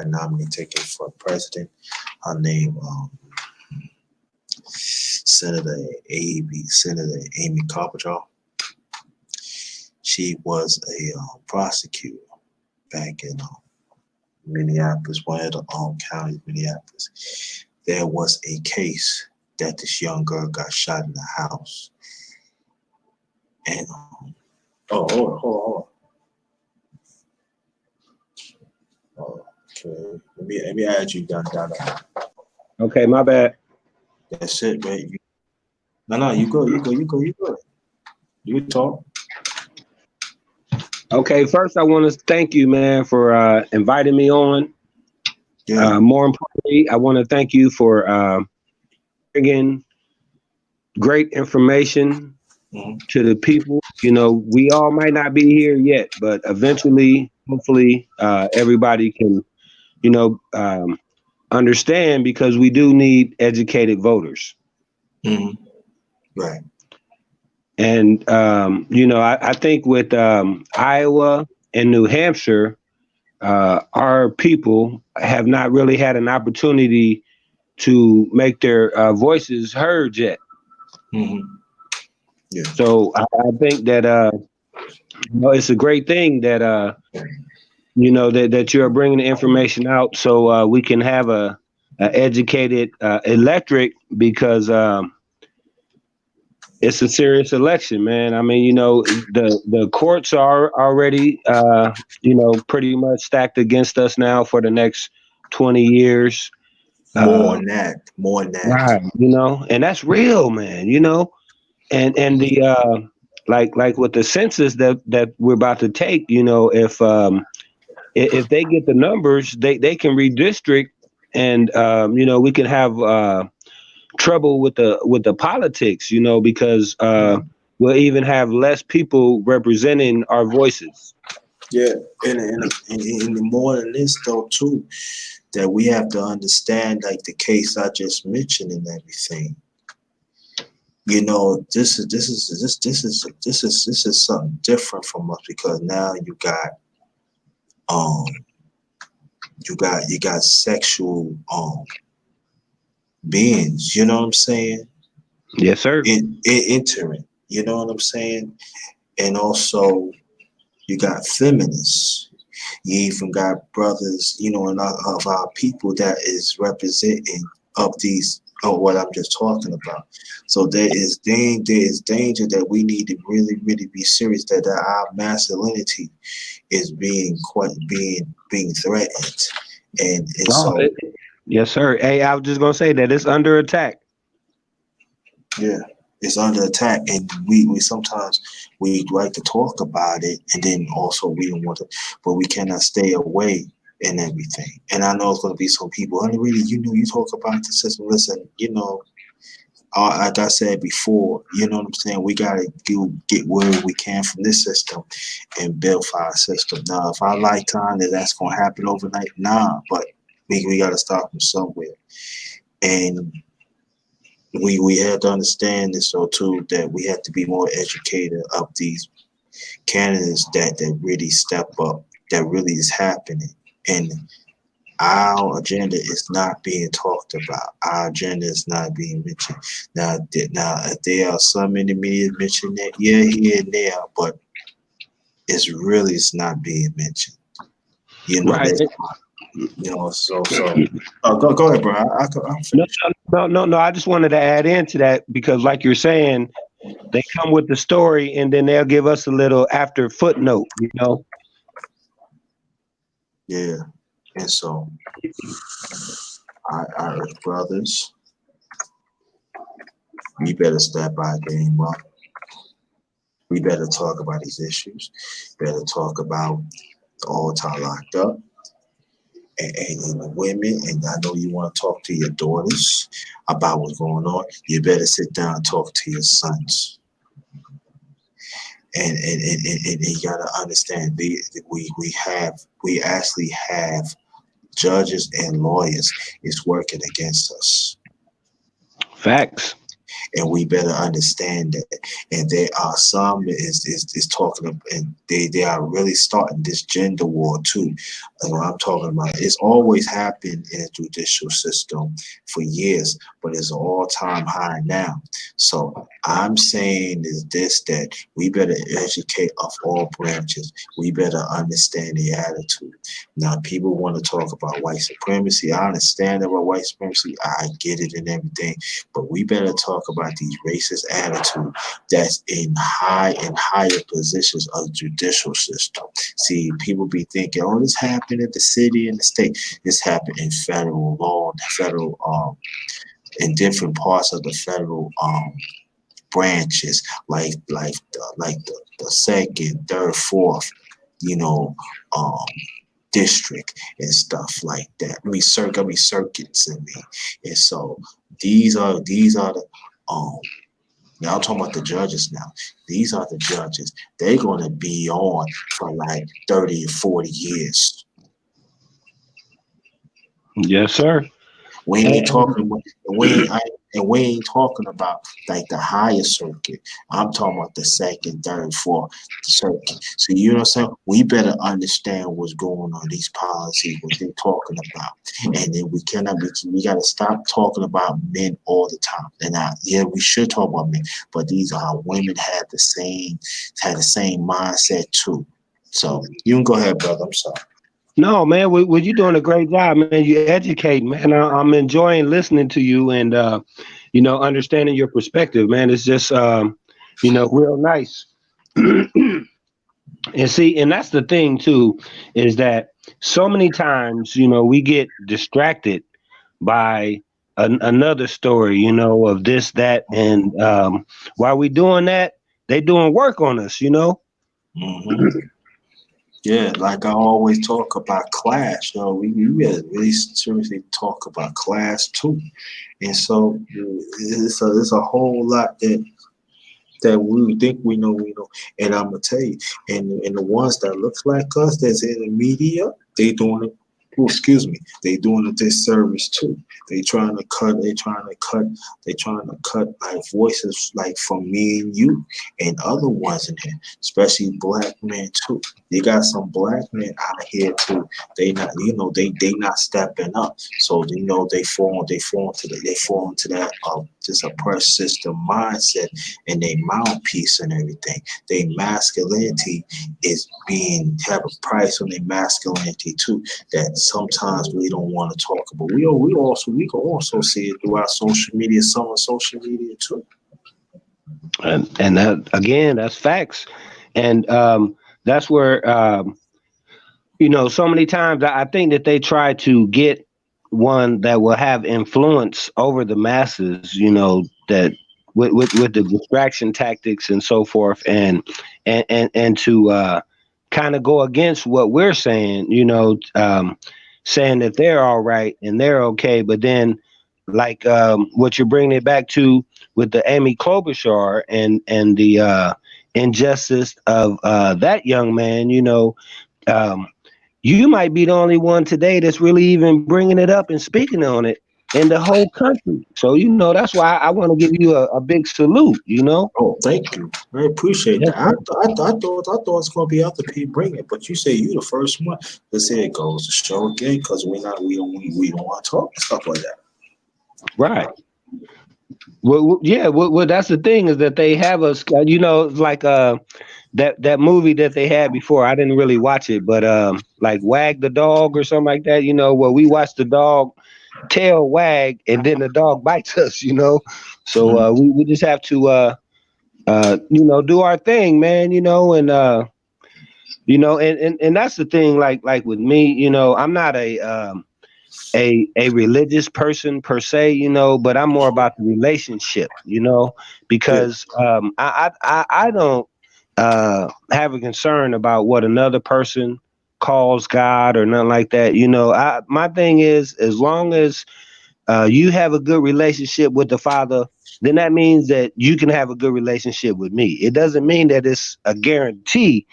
nominee ticket for president. Her name, Senator Amy Klobuchar. She was a prosecutor back in Minneapolis, one of the counties, Minneapolis. There was a case that this young girl got shot in the house. And hold on. Okay, let me add you down. Okay, my bad. That's it, right? No, you go. You talk. Okay, first I want to thank you, man, for inviting me on. Yeah. More importantly, I want to thank you for bringing great information Mhm. to the people. You know, we all might not be here yet, but eventually, hopefully, everybody can, you know, understand, because we do need educated voters. Mhm. Right. And you know, I think with Iowa and New Hampshire, our people have not really had an opportunity to make their voices heard yet. Mhm. Yeah. So I think that you know, it's a great thing that you know, that you're bringing the information out, so we can have a educated electorate, because it's a serious election, man. I mean, you know, the courts are already you know, pretty much stacked against us now for the next 20 years. More than that. More than that. Right, you know, and that's real, man, you know. And the like with the census that we're about to take, you know, if they get the numbers, they can redistrict, and you know, we can have trouble with the politics, you know, because we'll even have less people representing our voices. Yeah, and more than this though too, that we have to understand, like the case I just mentioned and everything. You know, this is something different from us, because now um you got sexual beings. You know what I'm saying? Yes, sir. Entering. You know what I'm saying? And also you got feminists. You even got brothers, you know, of our people that is representing of these of what I'm just talking about. So there is danger that we need to really, really be serious, that our masculinity is being threatened. And Oh, so yes, sir. Hey, I was just gonna say that it's under attack. yeah, it's under attack, and we sometimes we like to talk about it, and then also we don't want to, but we cannot stay away and everything. And I know it's going to be some people, honey, really, you know, you talk about the system. Listen, you know, like I said before, you know what I'm saying. We gotta get where we can from this system and build for our system. Now, if our lifetime that's going to happen overnight, nah, but we got to start from somewhere, and we have to understand this so too, that we have to be more educated of these candidates that really step up, that really is happening. And our agenda is not being talked about. Our agenda is not being mentioned. Now, if there are some in the media mentioning that, yeah, here and there, but it's not being mentioned. You know Right. that. You know, so. Oh, go ahead, bro. I'll No, finish. no. I just wanted to add into that, because, like you're saying, they come with the story, and then they'll give us a little after footnote. You know. Yeah, and so I urge brothers, we better step our game up. We better talk about these issues. Better talk about the all time locked up, and the women. And I know you want to talk to your daughters about what's going on. You better sit down and talk to your sons. And you gotta understand, we actually have judges and lawyers is working against us, Facts. and we better understand that. And there are some is talking about, and they are really starting this gender war too. And what I'm talking about, it's always happened in the judicial system for years, but it's an all-time high now. So I'm saying is this, that we better educate of all branches. We better understand the attitude. Now, people want to talk about white supremacy. I understand about white supremacy. I get it and everything, but we better talk about these racist attitude that's in high and higher positions of the judicial system. See, people be thinking, oh, this happened in the city and the state. This happened in federal law, federal in different parts of the federal branches, like the second, third, fourth, you know, um district and stuff like that. I mean circuits, and so these are the Now I'm talking about the judges now. These are the judges. They're gonna be on for like 30 or 40 years. Yes, sir. We ain't And talking about and we ain't talking about like the higher circuit. I'm talking about the second, third, fourth circuit. So you know what I'm saying? We better understand what's going on, these policies, what they're talking about. And then we gotta stop talking about men all the time. And yeah, we should talk about men, but these are how women had the same mindset too. So you can go ahead, brother. I'm sorry. no, man, you're doing a great job, man. You educate, man. I'm enjoying listening to you and understanding your perspective, man. It's just real nice. And see, and that's the thing too, is that so many times, we get distracted by another story, of this, that, and while we doing that, they doing work on us. Hmm. Yeah, like I always talk about class, we gotta really seriously talk about class too. And so it's a whole lot that we think we know. And I'm gonna tell you, and the ones that looks like us that's in the media, they doing it. Oh, excuse me, they doing a disservice too. They trying to cut like voices like from me and you and other ones in here, especially black men too. You got some black men out here too. They not stepping up. So they fall into that this oppressed system mindset and they mouthpiece and everything. Their masculinity is being have a price on their masculinity too. That sometimes we don't want to talk about. We can also see it throughout social media, some of social media too. And that again, that's facts. And that's where so many times I think that they try to get one that will have influence over the masses, that with the distraction tactics and so forth, and to kind of go against what we're saying, saying that they're all right and they're okay, but then like what you're bringing it back to with the Amy Klobuchar and the injustice of that young man, um, you might be the only one today that's really even bringing it up and speaking on it in the whole country. So, that's why I want to give you a big salute. Oh, thank you. I appreciate Yes, that. sir. I thought it's gonna be other people bring it, but you say you the first one. Let's say it goes to show again because we don't want to talk and stuff like that. Right. Well, yeah. Well, that's the thing is that they have us, like that movie that they had before. I didn't really watch it, but like Wag the Dog or something like that. Where we watch the dog tail wag and then the dog bites us. So Mhm. we just have to do our thing, man. And that's the thing. Like with me, I'm not a religious person per se, but I'm more about the relationship, Yeah. because I don't have a concern about what another person calls God or nothing like that. My thing is as long as you have a good relationship with the Father, then that means that you can have a good relationship with me. It doesn't mean that it's a guarantee,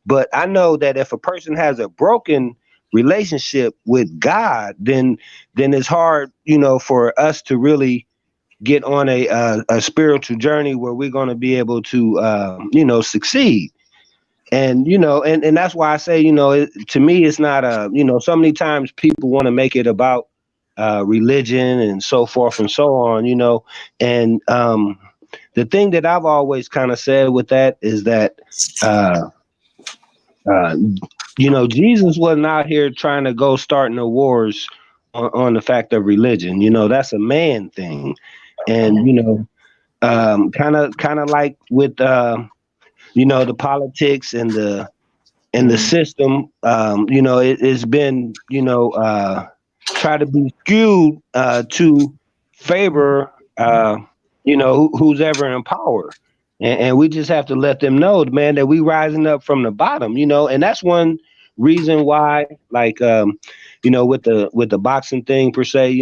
but I know that if a person has a broken relationship with God, then it's hard, for us to really get on a spiritual journey where we're going to be able to, succeed. And and that's why I say, to me, it's not so many times people want to make it about religion and so forth and so on, and the thing that I've always kind of said with that is that uh, uh, Jesus wasn't out here trying to go starting the wars on the fact of religion. That's a man thing, and kind of like with the politics and the Mhm. system. It's been try to be skewed to favor who's ever in power. And we just have to let them know, man, that we rising up from the bottom, and that's one reason why, like, with the boxing thing per se,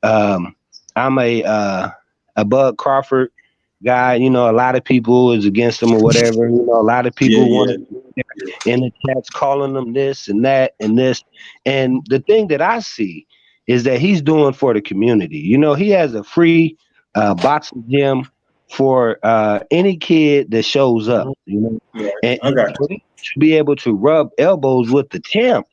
I'm a Bud Crawford, guy. You know, a lot of people is against him or whatever. You know, a lot of Yeah, people want yeah, to yeah. in the chats calling them this and that and this. And the thing that I see is that he's doing for the community. You know, he has a free boxing gym for any kid that shows up. Mhm. You know, Right. I and got for him to be able to rub elbows with the champ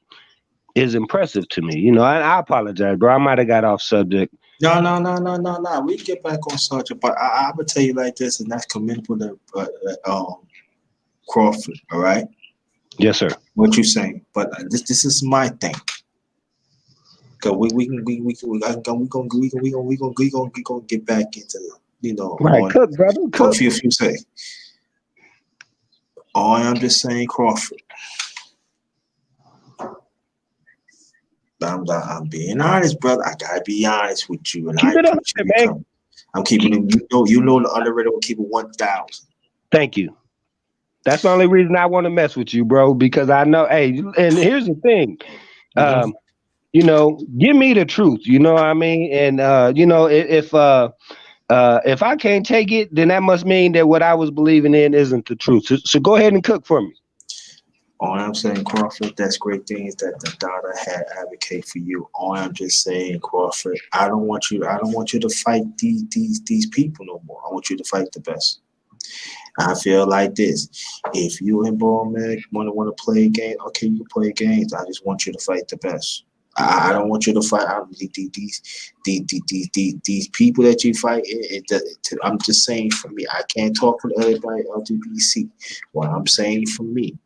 is impressive to me. You know, I apologize, bro. I might have got off subject. No, no, no, no, no, no. We get back on subject, but I would tell you like this, and that's commendable to Crawford. All right, Yes, sir. what you saying? But this is my thing. Cause we gonna get back into Right, on cook, brother, for a cook. few say. All I'm just saying, Crawford. I'm being honest, brother. I gotta be honest with you, and I Keep it up, appreciate you man. coming. I'm keeping it. You know the underrated will keep it 1,000. Thank you. That's the only reason I want to mess with you, bro, because I know, hey, and here's the thing. Mm-hmm. Um, you know, give me the truth, you know what I mean? And you know, if I can't take it, then that must mean that what I was believing in isn't the truth. So go ahead and cook for me. All I'm saying, Crawford, that's great things that the daughter had advocate for you. All I'm just saying, Crawford, I don't want you. I don't want you to fight these people no more. I want you to fight the best. I feel like this. If you and Ballman want to play a game, okay, you play games. I just want you to fight the best. I don't want you to fight these people that you fight. I'm just saying for me. I can't talk for everybody LGBTC. What I'm saying for me,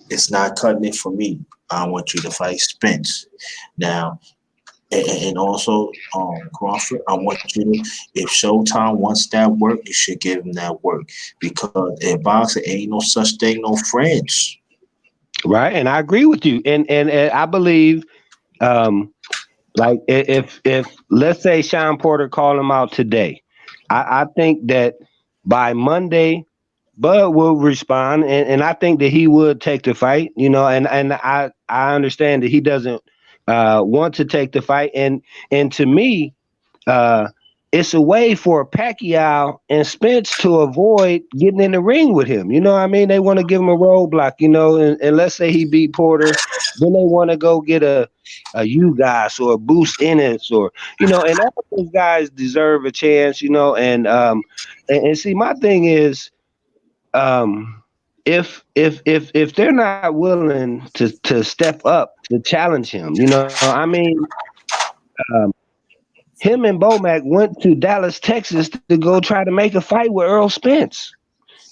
it's not cutting it for me. I want you to fight Spence. Now, and also Crawford, I want you to, if Showtime wants that work, you should give him that work. Because in boxing, ain't no such thing, no friends. Right. And I agree with you. And I believe like if let's say Sean Porter called him out today, I think that by Monday Bud will respond, and I think that he would take the fight, you know, and I understand that he doesn't want to take the fight, and to me, uh, it's a way for Pacquiao and Spence to avoid getting in the ring with him. You know what I mean? They want to give him a roadblock, you know, and let's say he beat Porter, then they want to go get a you guys or a Boost Ennis or you know, and all those guys deserve a chance, you know, and see my thing is if they're not willing to step up to challenge him, you know, I mean, um, him and Bomac went to Dallas, Texas to go try to make a fight with Earl Spence,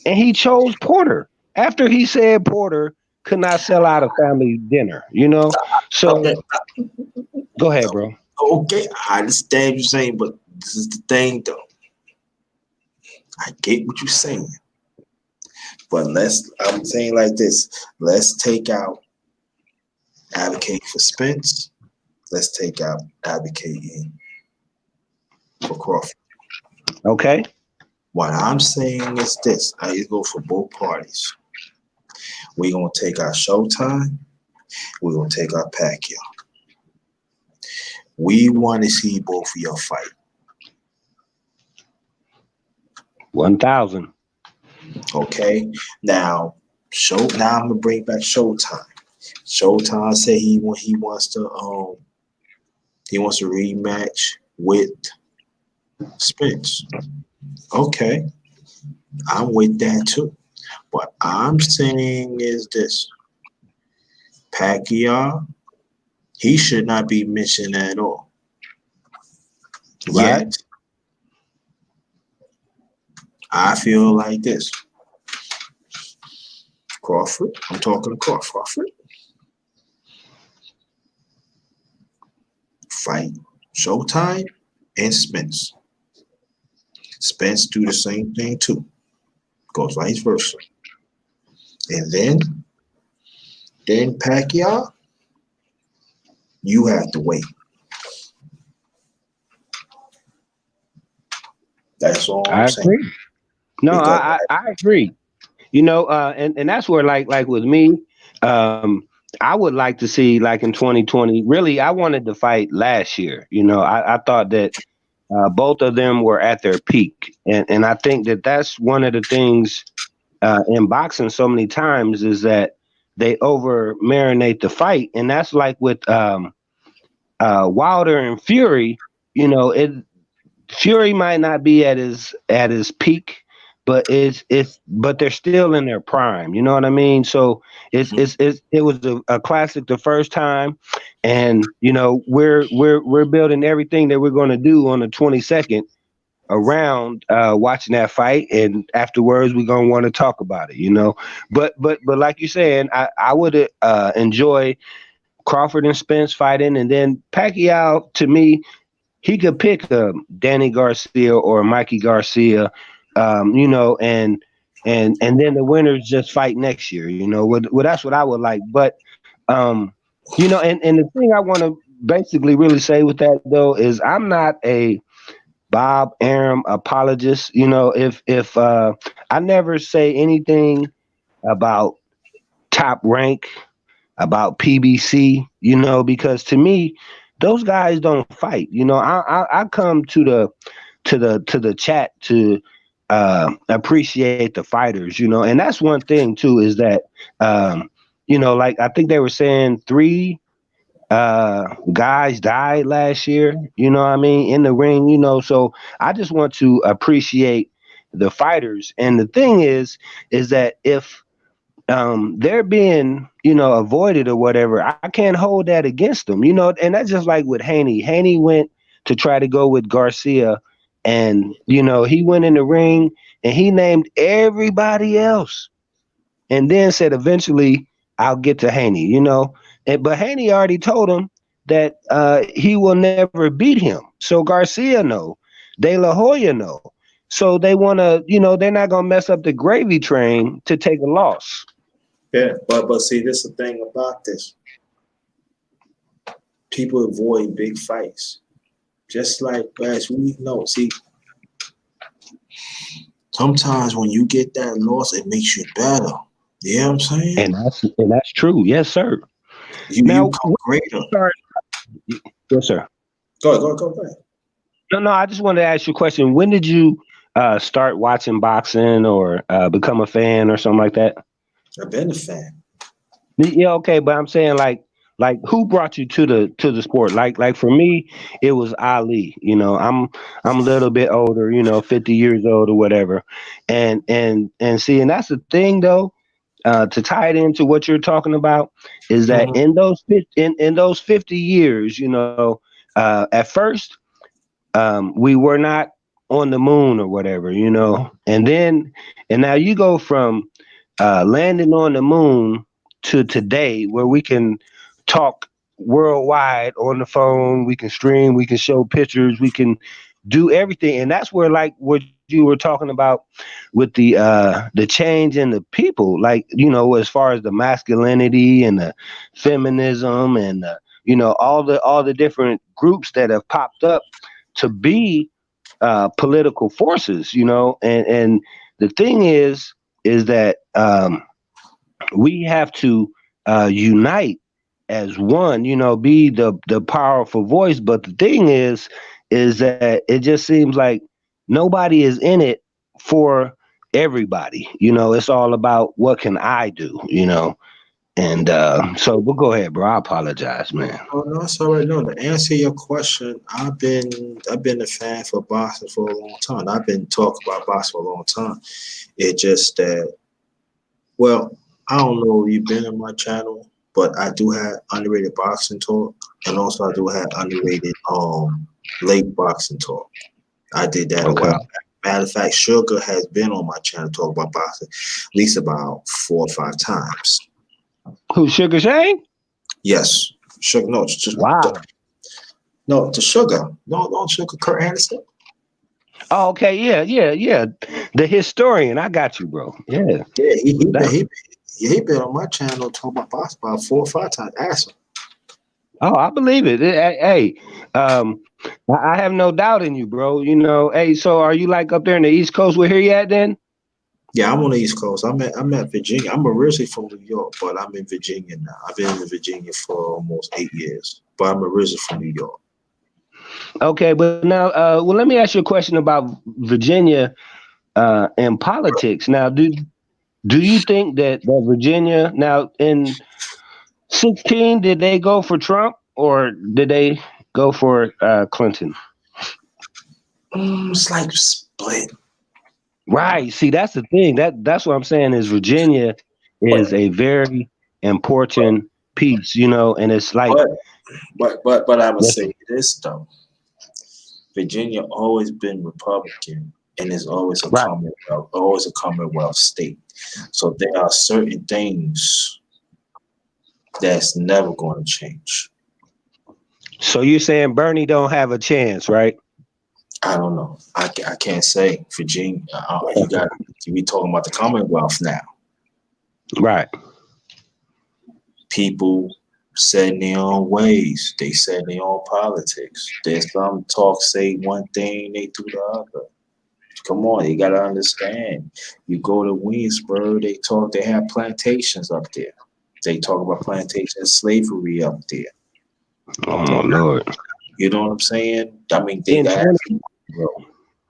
and he chose Porter after he said Porter could not sell out a family dinner, you know. Okay, So go ahead, bro. okay, I understand what you're saying, but this is the thing, though. I get what you're saying, but I'm saying like this. Let's take out advocate for Spence. Let's take out advocating for Crawford. Okay. What I'm saying is this. I go for both parties. We're gonna take our Showtime. We're gonna take our Pacquiao. We want to see both of your fight. 1,000. Okay. Now I'm gonna bring back Showtime. Showtime said he wants to rematch with Spence. Okay, I'm with that too. What I'm saying is this: Pacquiao, he should not be mentioned at all. Right. Yet, I feel like this. Crawford, I'm talking to Crawford. Fight Showtime and Spence. Spence do the same thing too. Goes vice versa. And then Pacquiao, you have to wait. That's all I'm I saying. agree. No, Because I agree. You know, and that's where like with me, I would like to see like in 2020. Really, I wanted to fight last year. You know, I thought that both of them were at their peak, and I think that that's one of the things in boxing so many times is that they over marinate the fight, and that's like with Wilder and Fury. You know, it Fury might not be at his peak, but but they're still in their prime. You know what I mean? So it was a classic the first time, and you know we're building everything that we're going to do on the 22nd around watching that fight, and afterwards we're gonna want to talk about it. You know, but like you're saying, I would enjoy Crawford and Spence fighting, and then Pacquiao to me he could pick Danny Garcia or Mikey Garcia, you know, and then the winners just fight next year. You know, well that's what I would like. But you know, and the thing I want to basically really say with that though is I'm not a Bob Arum apologist. You know, if I never say anything about Top Rank, about PBC, you know, because to me, those guys don't fight. You know, I come to the chat to appreciate the fighters, you know, and that's one thing too is that you know, like I think they were saying three guys died last year, you know what I mean, in the ring, you know, so I just want to appreciate the fighters. And the thing is that if they're being, you know, avoided or whatever, I can't hold that against them, you know. And that's just like with Haney. Haney went to try to go with Garcia, and you know he went in the ring and he named everybody else, and then said eventually I'll get to Haney, you know. But Haney already told him that he will never beat him. So Garcia know, De La Hoya know. So they want to, you know, they're not gonna mess up the gravy train to take a loss. Yeah, but see, this is the thing about this. People avoid big fights. Just like as we know, see, sometimes when you get that loss, it makes you better. You know what I'm saying? And that's true. Yes, sir. You Now, become greater. Yes, sir. Go ahead. No, I just wanted to ask you a question. When did you start watching boxing or become a fan or something like that? I've been a fan. Yeah, okay, but I'm saying like who brought you to the sport? Like for me, it was Ali. You know, I'm a little bit older, you know, 50 years old or whatever. And see, and that's the thing though, to tie it into what you're talking about, is that Mhm. in in those 50 years, you know, at first we were not on the moon or whatever, you know, and now you go from landing on the moon to today, where we can talk worldwide on the phone, we can stream, we can show pictures, we can do everything, and that's where like what you were talking about with the change in the people, like you know, as far as the masculinity and the feminism and you know all the different groups that have popped up to be political forces, you know, and the thing is that we have to unite as one, you know, be the powerful voice. But the thing is that it just seems like nobody is in it for everybody. You know, it's all about what can I do, you know. And so, but go ahead, bro. I apologize, man. Oh no, it's all right. No, to answer your question, I've been a fan for boxing for a long time. I've been talking about boxing for a long time. It just that, well, I don't know if you've been on my channel, but I do have underrated boxing talk, and also I do have underrated late boxing talk. I did that a Okay. while back. Matter of fact, Sugar has been on my channel talk about boxing at least about 4 or 5 times. Who, Sugar Shane? Yes, Sugar. No, just, Wow. no, to Sugar. No, Sugar. Kurt Anderson. Oh, okay. Yeah. The historian. I got you, bro. Yeah. Yeah, That, he been on my channel talking about boxing about 4 or 5 times. Ask him. oh, I believe it. Hey, I have no doubt in you, bro. You know, hey, so are you like up there in the East Coast? Where here you at then? Yeah, I'm on the East Coast. I'm at Virginia. I'm originally from New York, but I'm in Virginia now. I've been in Virginia for almost 8 years, but I'm originally from New York. Okay, but now, well, let me ask you a question about Virginia and politics. Now, do you think that Virginia now in 16 did they go for Trump or did they go for Clinton? It's like split, Right. See, that's the thing. That's what I'm saying is Virginia but is a very important piece, and it's like but but I would yes, say this though. Virginia always been Republican and is right. always a Commonwealth state. So there are certain things that's never going to change. So you're saying Bernie don't have a chance, right? I don't know. I can't say Virginia. You got we talking about the Commonwealth now. Right. People set in their own ways. They set in their own politics. There's some talk say one thing, they do the other. Come on, you gotta understand. You go to Williamsburg, they have plantations up there. They talk about plantation slavery up there. Oh my Lord. You know what I'm saying? I mean, they In got 20, bro.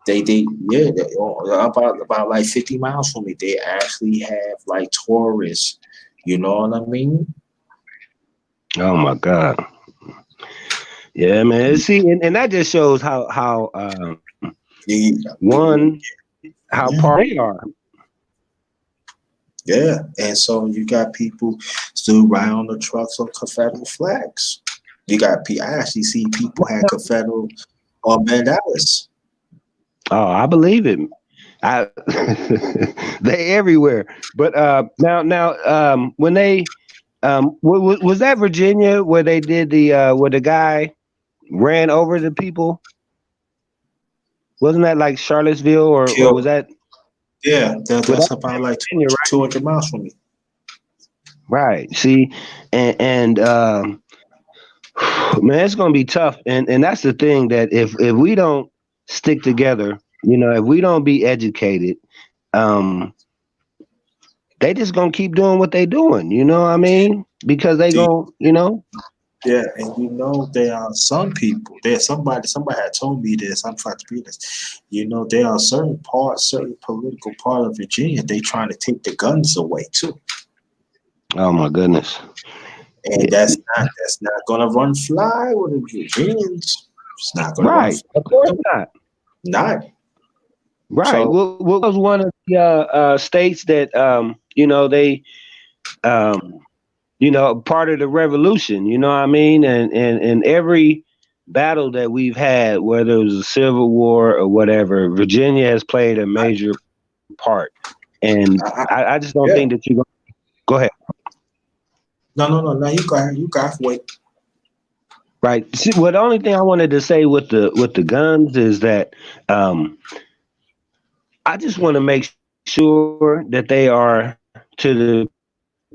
yeah, about like 50 miles from me. They actually have like tourists. You know what I mean? Oh my God. Yeah, man. See, and that just shows how Yeah, one how yeah, part they are. yeah. And so you got people still riding on the trucks on Confederate flags. You got I actually see people had Confederate or bandanas. Oh, I believe it. I they everywhere. But now when they was that Virginia where they did the where the guy ran over the people? Wasn't that like Charlottesville or was Killed. that Yeah, well, that's about like Virginia, 200 miles from me. right? See, and man, it's gonna be tough, and that's the thing that if we don't stick together, if we don't be educated, um, they just gonna keep doing what they doing. You know what I mean? Because they See, gon'. yeah, and there are some people. There's somebody had told me this. I'm trying to be this. There are certain political part of Virginia. They trying to take the guns away too, Oh my goodness. and that's not gonna run fly with the Virginians. It's not gonna run Right. fly Of with course them. not. Not Right. so. What was one of the states that they part of the revolution, you know what I mean? And every battle that we've had, whether it was a civil war or whatever, Virginia has played a major part. And I, I, I just don't yeah. think that you're going to go ahead. No, no, no, no. You got. You got. Wait. Right. See, well, the only thing I wanted to say with the guns is that I just want to make sure that they are to the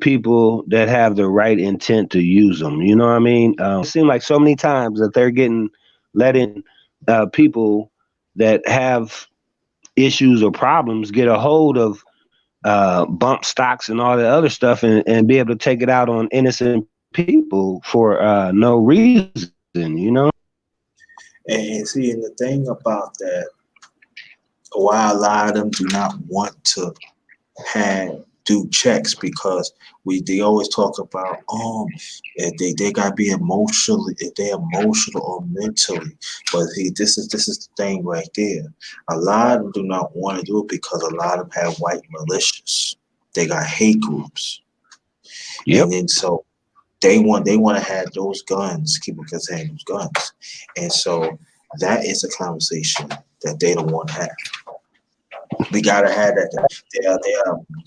people that have the right intent to use them. You know what I mean? It seems like so many times that they're letting people that have issues or problems get a hold of bump stocks and all the other stuff and be able to take it out on innocent people for no reason. And see, and the thing about that, why a lot of them do not want to have do checks because they always talk about if they gotta be emotionally if they're emotional or mentally. But see, this is the thing right there. A lot of them do not want to do it because a lot of them have white militias. They got hate groups, Yep. and then so they want to have those guns. People can say those guns, and so that is a conversation that they don't want to have. We gotta have that.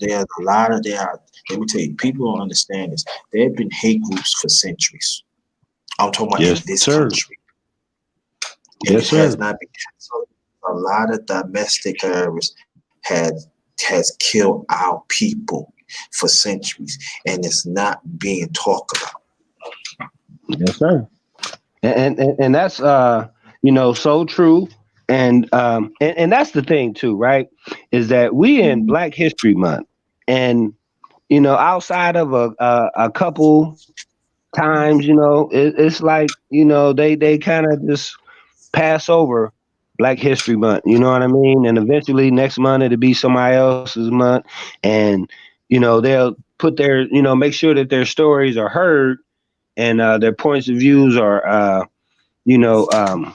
There are a lot of there. Are, let me tell you, people don't understand this. There have been hate groups for centuries. I'm talking about in Yes, this sir. country, and Yes, it has sir. not been. So a lot of domestic terrorists has killed our people for centuries, and it's not being talked about. Yes, sir. And that's so true. And that's the thing too, right? Is that we in Black History Month, and outside of a couple times, it's like they kind of just pass over Black History Month. You know what I mean? And eventually next month it'll be somebody else's month, and they'll put their make sure that their stories are heard and their points of views are you know um,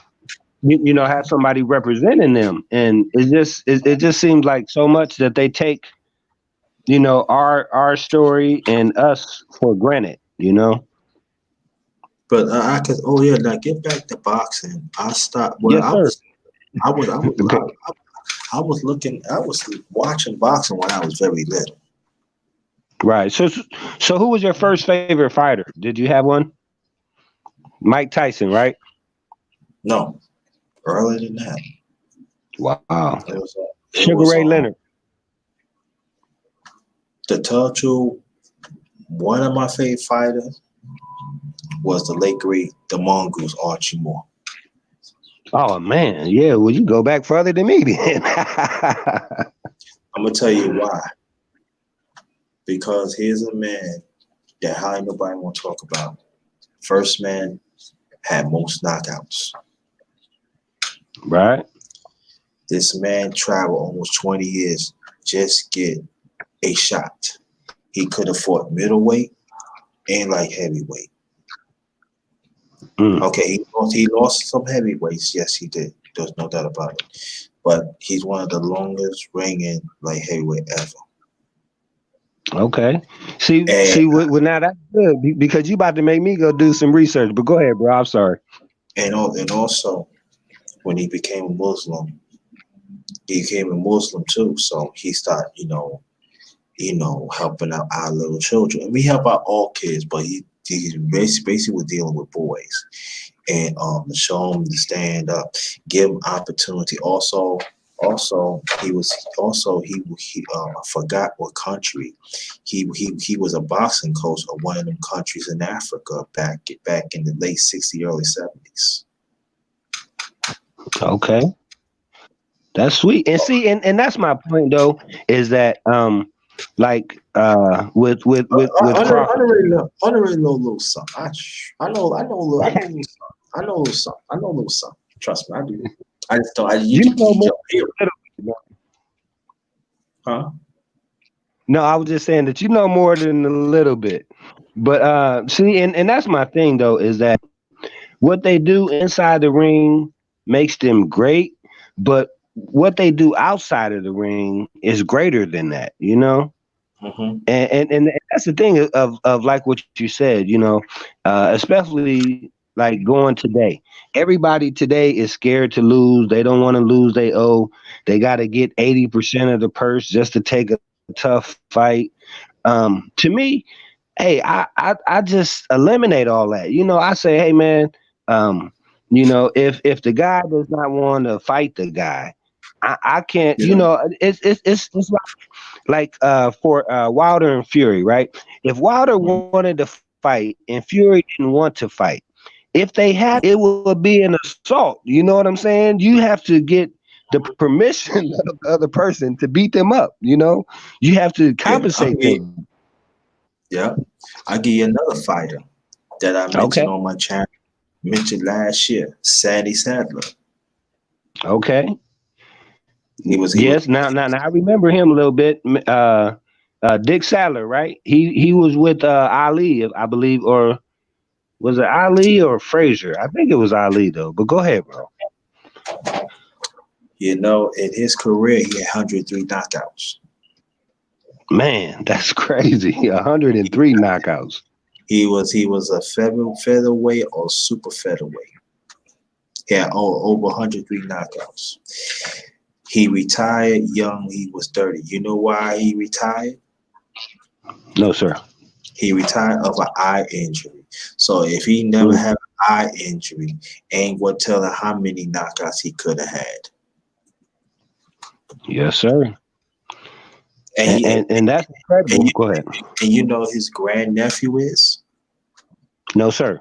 have somebody representing them. And it just seems like so much that they take our story and us for granted. But I could. Oh yeah, now get back to boxing. I stopped. Well, Yes, sir. Okay. I was looking. I was watching boxing when I was very little. Right. So who was your first favorite fighter? Did you have one? Mike Tyson, right? No, earlier than that. Wow. It was. It Sugar was. Ray Leonard. To tell the truth, one of my favorite fighters was the late great the Mongoose Archie Moore. Oh man, yeah. Well, you go back further than me then. I'm gonna tell you why. Because here's a man that hardly nobody want to talk about. First man had most knockouts. Right. This man traveled almost 20 years just get a shot. He could have fought middleweight and like heavyweight. Mm. Okay, he lost some heavyweights. Yes, he did. There's no doubt about it. But he's one of the longest ringing like heavyweight ever. Okay. See, And well, now that's good because you about to make me go do some research. But go ahead, bro. I'm sorry. and also when he became a Muslim, he became a Muslim too. So he started, helping out our little children. And we help out all kids, but he basically was dealing with boys. And to show them to stand up, give them opportunity. Also, I forgot what country. He was a boxing coach of one of them countries in Africa back in the late '60s, early '70s. Okay. That's sweet. And see, and that's my point though, is that like with Crawford. Underrated little something. I know a little something. I know a little something. Trust me, I do. I just don't. You You know more jump here, huh? No, I was just saying that you know more than a little bit. But see, and that's my thing though, is that what they do inside the ring makes them great, but what they do outside of the ring is greater than that. Mm-hmm. And that's the thing of like what you said, especially like going today. Everybody today is scared to lose. They don't want to lose. They owe. They got to get 80% of the purse just to take a tough fight. To me, hey, I just eliminate all that. I say, hey man, um, if the guy does not want to fight the guy, I can't. Yeah. It's like for Wilder and Fury, right? If Wilder Mm-hmm. wanted to fight and Fury didn't want to fight, if they had, it would be an assault. You know what I'm saying? You have to get the permission of the other person to beat them up. You have to Yeah. compensate them. Yeah. I'll give you another fighter that I mentioned Okay. on my channel. Mentioned last year, Sandy Sadler. Okay. He was. Yes. Now I remember him a little bit. Dick Sadler, right? He was with Ali, I believe, or was it Ali or Frazier? I think it was Ali though. But go ahead, bro. In his career, he had 103 knockouts. Man, that's crazy. 103 knockouts. He was a featherweight or super featherweight. He had over 103 knockouts. He retired young. He was 30. You know why he retired? No, sir. He retired of an eye injury. So if he never had an eye injury, ain't what telling how many knockouts he could have had. Yes, sir. And And that's incredible. Go ahead. And you know his grandnephew is No, sir.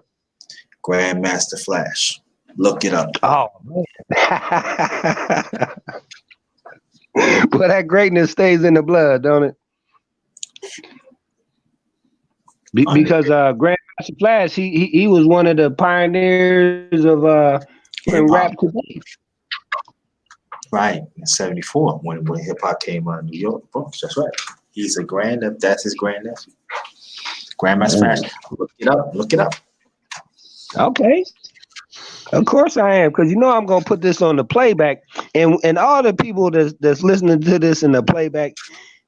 Grandmaster Flash. Look it up. Oh man. But that greatness stays in the blood, don't it? Because Grandmaster Flash, he was one of the pioneers of Hip in hop, rap today. right? In '74, when hip hop came out of New York, Bronx. That's right. He's a grandnephew. That's his grandnephew. Grandma's Man. fashion. Look it up. Look it up. Okay. Of course I am, because you know I'm gonna put this on the playback, and all the people that's listening to this in the playback,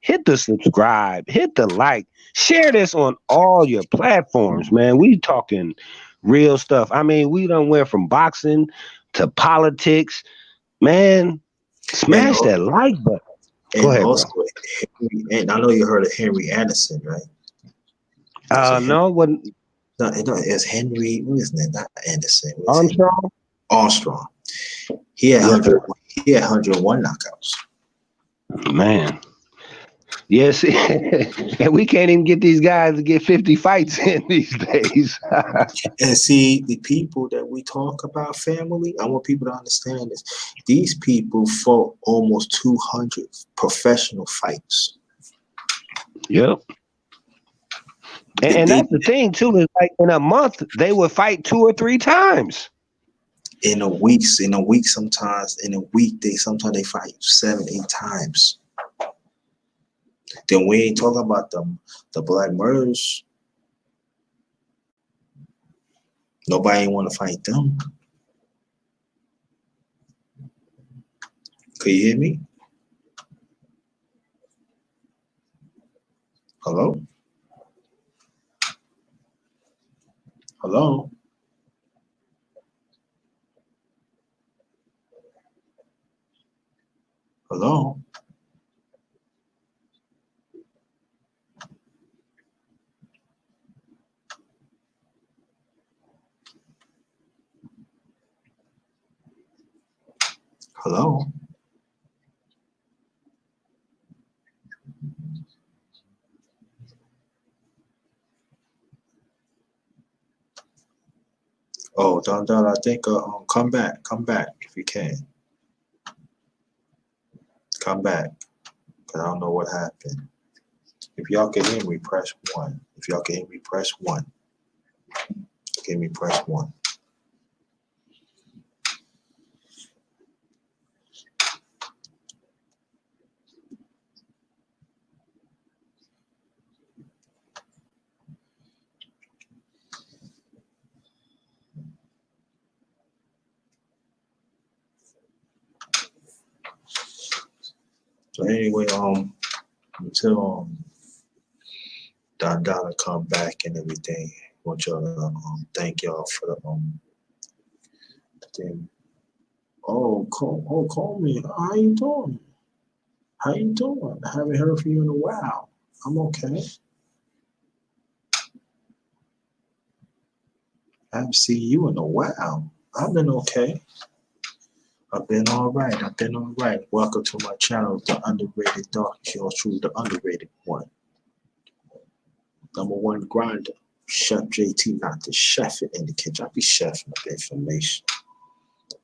hit the subscribe, hit the like, share this on all your platforms, man. We talking real stuff. I mean, we done went from boxing to politics, man. And Smash that like button. Go and ahead, bro. also, and I know you heard of Henry Anderson, right? There's a Henry. No, what No, it's Henry. What is his name? Not Anderson. What is Henry? Armstrong? Armstrong. He had Yes, sir. 100. He had 101 knockouts. Man. Yes, and we can't even get these guys to get 50 fights in these days. And see, the people that we talk about, family, I want people to understand this. These people fought almost 200 professional fights. Yep. They, And they that's the thing too, is like in a month they would fight 2 or 3 times. in a week, sometimes they fight 7, 8 times. Then we ain't talking about the black murders. Nobody ain't want to fight them. Can you hear me? Hello? Hello? Hello? Hello? Oh, Don, I think come back if you can. Come back, cause I don't know what happened. If y'all can hear me, press 1. If y'all can hear me, press 1. Give me press 1. So anyway, until Don Donna come back and everything, I want y'all to thank y'all for the thing. Call me. How you doing? How you doing? I haven't heard from you in a while. I'm okay. I haven't seen you in a while. I've been okay. I've been all right. Welcome to my channel, The Underrated Dark. Yours truly, the underrated one. #1 grinder. Chef JT, not the chef in the kitchen. I be chefing up information.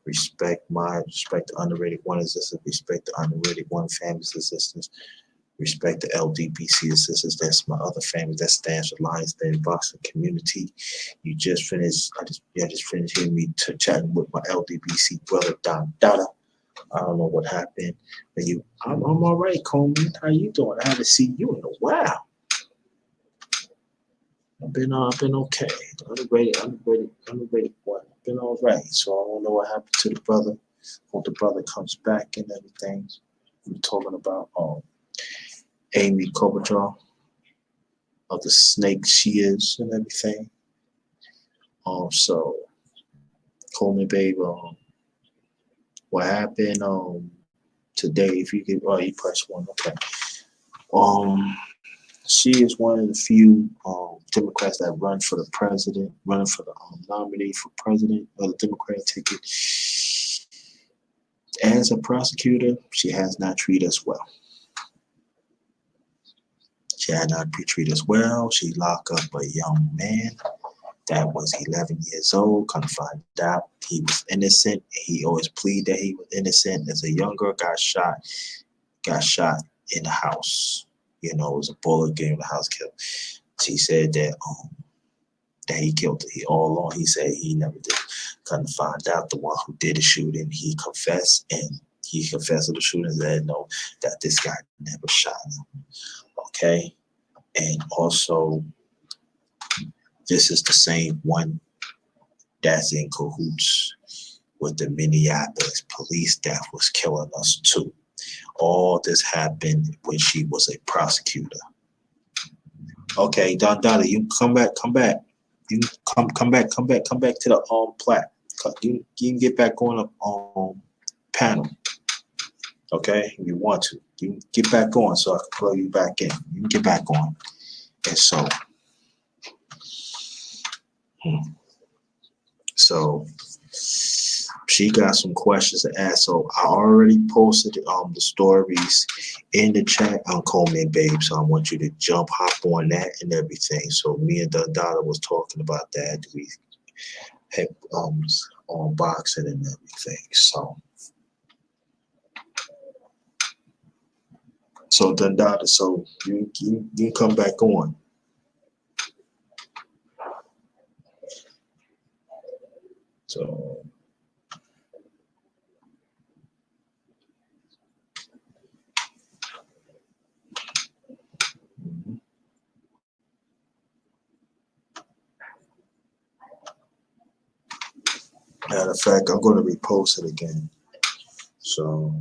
Respect the underrated one existence. Respect the underrated one family's existence. Respect the LDBC assistance. That's my other family that stands for Lions Den Boxing Community. You just finished. I just finished hearing me chatting with my LDBC brother Don Dada. I don't know what happened, but I'm all right, Coleman. How you doing? I haven't seen you in a while. I've been okay. Underrated one. I've been all right. So I don't know what happened to the brother. Hope the brother comes back and everything. We're talking about Amy Klobuchar of the snake she is and everything. So Coleman, babe, what happened today? If you could, you press 1, okay. She is one of the few Democrats that run for the president, running for the nominee for president of the Democratic ticket. As a prosecutor, she has not treated us well. She had not treated us well. She locked up a young man that was 11 years old. Come to find out he was innocent. He always pleaded that he was innocent. As a young girl, got shot in the house. You know, it was a bullet getting in the house killed. She said that he killed her. All along he said he never did. Kind of find out the one who did the shooting, he confessed to the shooting and said no, that this guy never shot him. Okay, and also this is the same one that's in cahoots with the Minneapolis police that was killing us too. All this happened when she was a prosecutor. Okay, Donna, you come back. You come back to the plat. You can get back on the panel. Okay, if you want to. You can get back on so I can plug you back in. You can get back on. And so she got some questions to ask. So I already posted the stories in the chat on Coleman Babe. So I want you to hop on that and everything. So me and Donna was talking about that. We had on boxing and everything. So Donna, so you can come back on. So matter of fact, I'm going to repost it again. So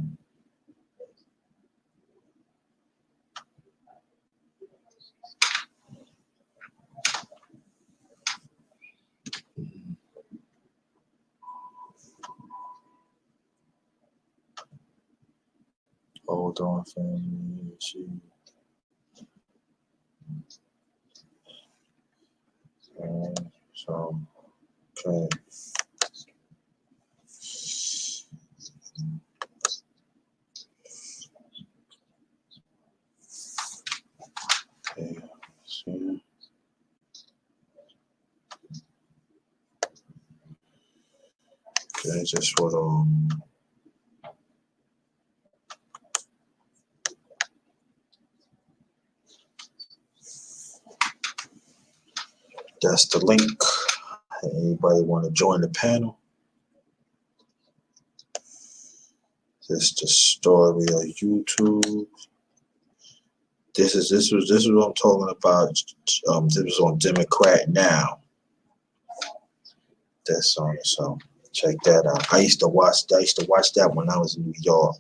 hold on, family. So okay. Okay, see. Okay, just what that's the link. Anybody want to join the panel? This the story of YouTube. This is what I'm talking about. This was on Democrat Now. That's on it. So check that out. I used to watch that when I was in New York.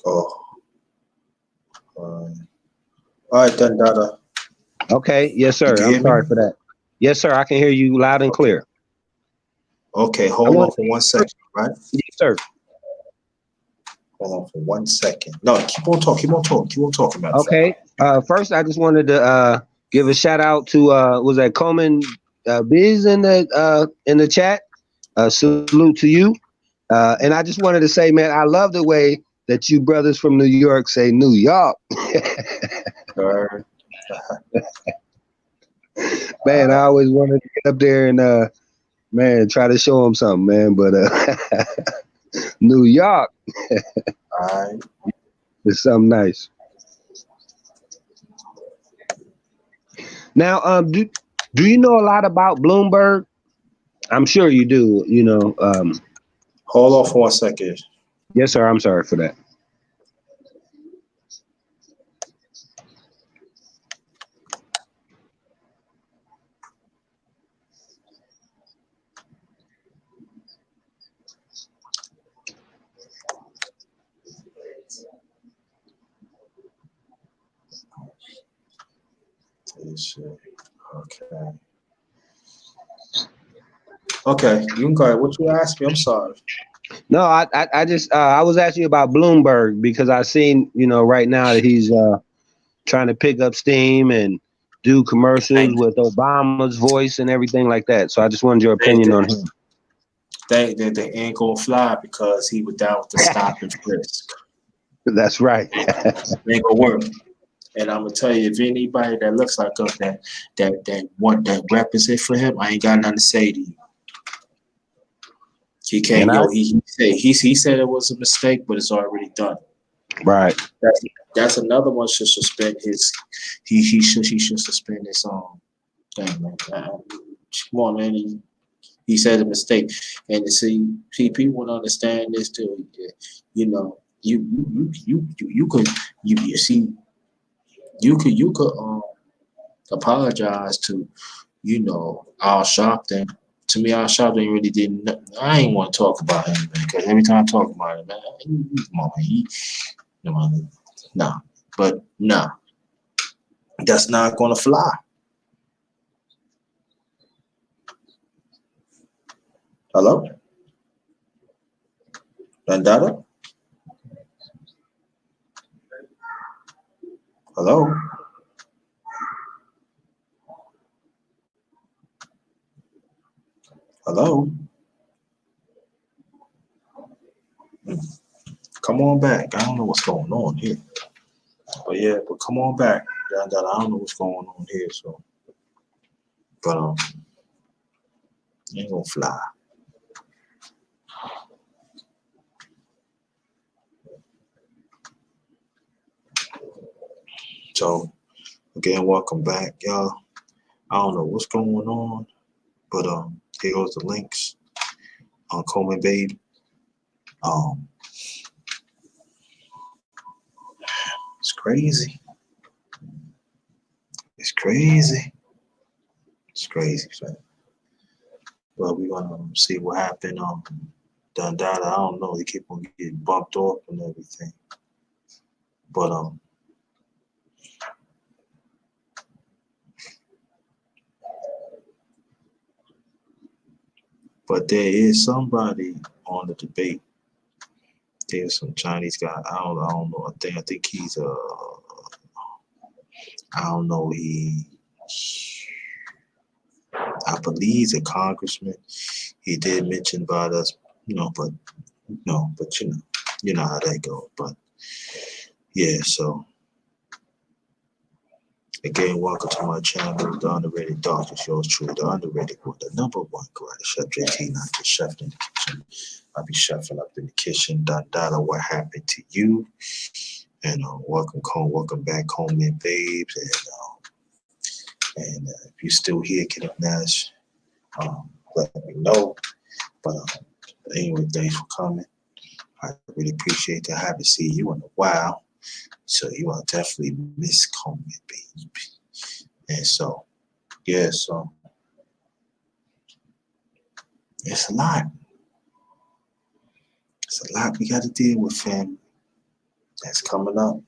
Oh. All right, then, Dada. Okay, yes, sir. I'm sorry for that. Yes, sir. I can hear you loud and clear. Okay, hold on for 1 second, right? Yes, sir. Hold on for 1 second. No, keep on talking. About okay. First, I just wanted to give a shout out to was that Coleman Biz in the chat. Salute to you. And I just wanted to say, man, I love the way that you brothers from New York say New York. Man, I always wanted to get up there and man, try to show them something, man. But New York, all right, it's something nice. Now, do you know a lot about Bloomberg? I'm sure you do. You know. Hold on for 1 second. Yes, sir. I'm sorry for that. Okay, you can go ahead. What you asked me? I'm sorry. No, I just I was asking you about Bloomberg because I seen right now that he's trying to pick up steam and do commercials with Obama's voice and everything like that. So I just wanted your opinion on him. They ain't gonna fly because he was down with the stop and frisk. That's right. Ain't gonna work. And I'm gonna tell you, if anybody that looks like us that represent for him, I ain't got nothing to say to you. He can't. And I, He said it was a mistake, but it's already done. right. That's another one should suspend his. He should suspend his thing, man. Come on, man. He said a mistake, and to see people would understand this too. You know, you could you see you could apologize to Al Sharpton. To me, Al Sharpton really didn't. I ain't want to talk about him, man, because every time I talk about him, man, come on, man, nah. But nah, that's not gonna fly. Hello, Dandada. Hello. Hello. Come on back. I don't know what's going on here. But yeah, but come on back. I don't know what's going on here, so but it ain't gonna fly. So again, welcome back, y'all. I don't know what's going on, but here goes the links on Coleman Babe. It's crazy. It's crazy. It's crazy, man. But we're gonna see what happened. Dundada, I don't know. They keep on getting bumped off and everything. But there is somebody on the debate. There's some Chinese guy. I don't know. I think he's I don't know. I believe he's a congressman. He did mention about us, but you know how that goes. But yeah, so again, welcome to my channel, The Underrated Doctor Shows True, the underrated one, the number one karate chef, JT, not just chef in the kitchen. I'll be chefing up in the kitchen. Dada, what happened to you? And welcome back home, man, babes. And if you're still here, Kenneth Nash, let me know. But anyway, thanks for coming. I really appreciate that. I haven't seen you in a while. So you are definitely miss Coleman, baby. And so, yeah, so it's a lot. It's a lot we got to deal with, family. That's coming up.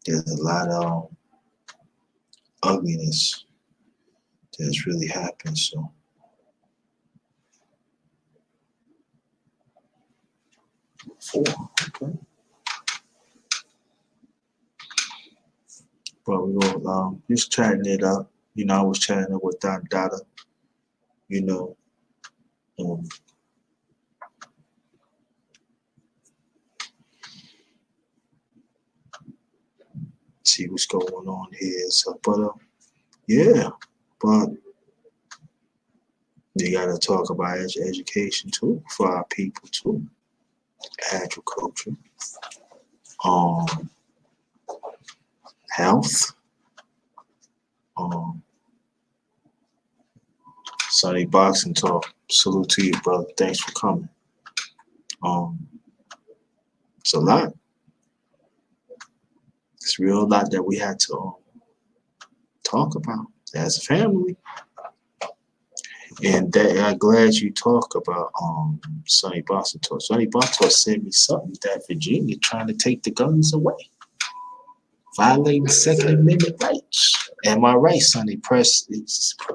There's a lot of ugliness that's really happened. So, okay. But we go just chatting it up. I was chatting with Don Dada. See what's going on here. So, but yeah, but you gotta talk about education too for our people too. Agriculture, health, Sunny Boxing Talk. Salute to you, brother. Thanks for coming. It's a lot. It's a real lot that we had to talk about as a family. And that I'm glad you talk about Sonny Boxing Talk. Sonny Boxing Talk sent me something that Virginia trying to take the guns away, violating Second Amendment rights. Am I right, Sonny? Press.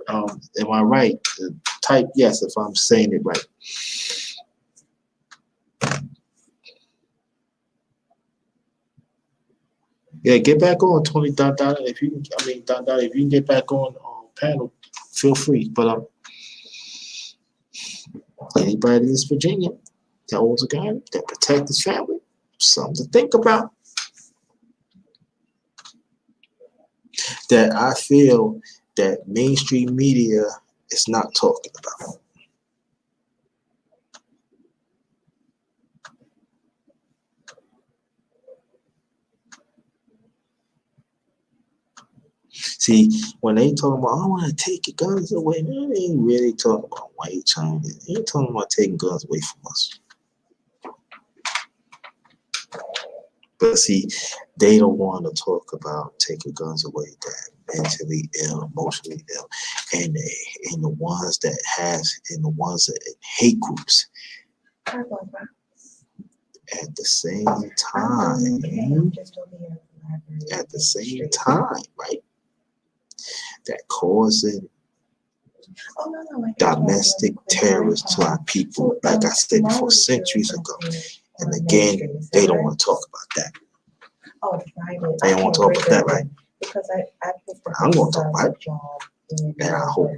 Am I right? Type yes if I'm saying it right. Yeah, get back on, Tony Dada. If you can get back on panel, feel free. But anybody in Virginia that owns a gun that protects his family, something to think about. that I feel that mainstream media is not talking about. See, when they talk about, I want to take your guns away, man, they ain't really talking about white China. They ain't talking about taking guns away from us. But see, they don't want to talk about taking guns away that mentally ill, emotionally ill, and the ones that hate groups. At the same time, right? That causing domestic terrorists to our people, like I said before, centuries ago. And again, they don't want to talk about that. They don't want to talk about that, right? I'm going to talk about it. And I hope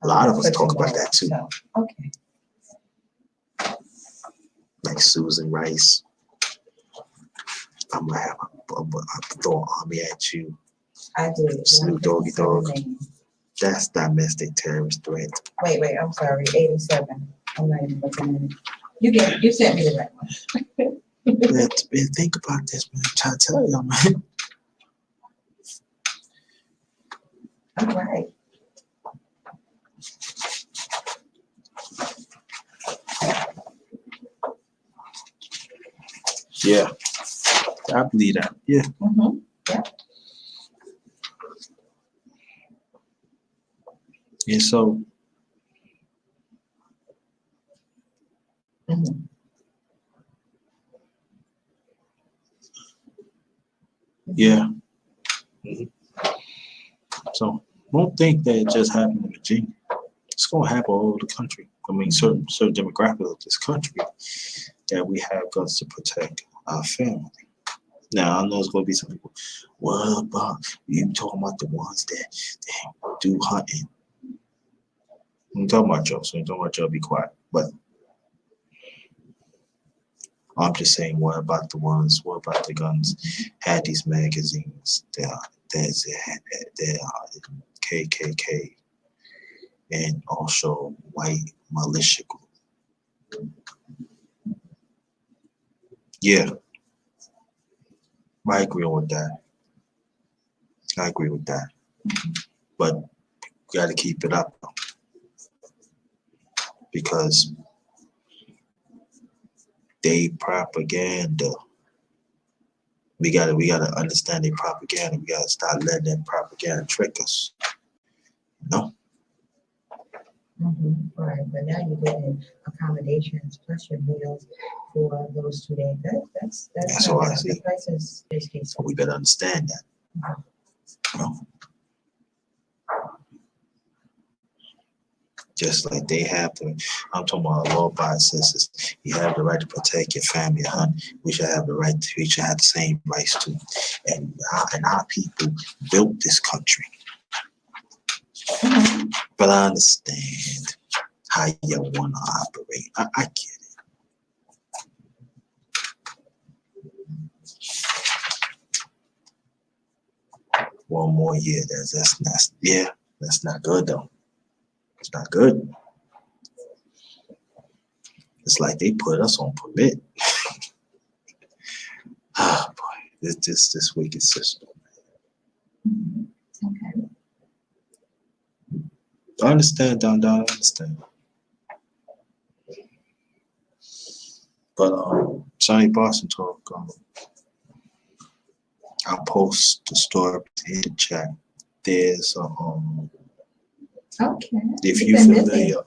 a lot of us talk about that too. Okay. Like Susan Rice. I'm going to have throw an army at you. I did. Snoop Doggy Dogg. That's domestic terrorist threat. Wait, I'm sorry. 87. I'm not even looking at it. You sent me the right one. Man, think about this, man. I'm trying to tell y'all, man. All right. Yeah. I believe that. Yeah. Mm-hmm. Yeah. And so, Mm-hmm. yeah. Mm-hmm. So, don't think that it just happened in Virginia. It's going to happen all over the country. I mean, certain demographics of this country that we have guns to protect our family. Now, I know there's going to be some people, what about you talking about the ones that do hunting? I'm talking about Joe, so I'm talking about Joe, be quiet. But I'm just saying, what about the guns? Had these magazines, they are KKK and also white militia group. Yeah, I agree with that. But you got to keep it up because they propaganda. We gotta understand their propaganda. We gotta stop letting that propaganda trick us. No. Mm-hmm. Right, but now you're getting accommodations plus your meals for those 2 days. That's what I see. The price is decent. So we better understand that. You know? Just like they have to, I'm talking about law abiding citizens. You have the right to protect your family, huh? We should have the same rights too. And our people built this country. Mm-hmm. But I understand how you want to operate. I get it. One more year, that's not good though. It's not good. It's like they put us on permit. Ah, boy, this wicked system. Mm-hmm. Okay. I understand, Don. I understand. But Sonny Boston talk. I'll post the story in the chat. There's Okay. if you're familiar,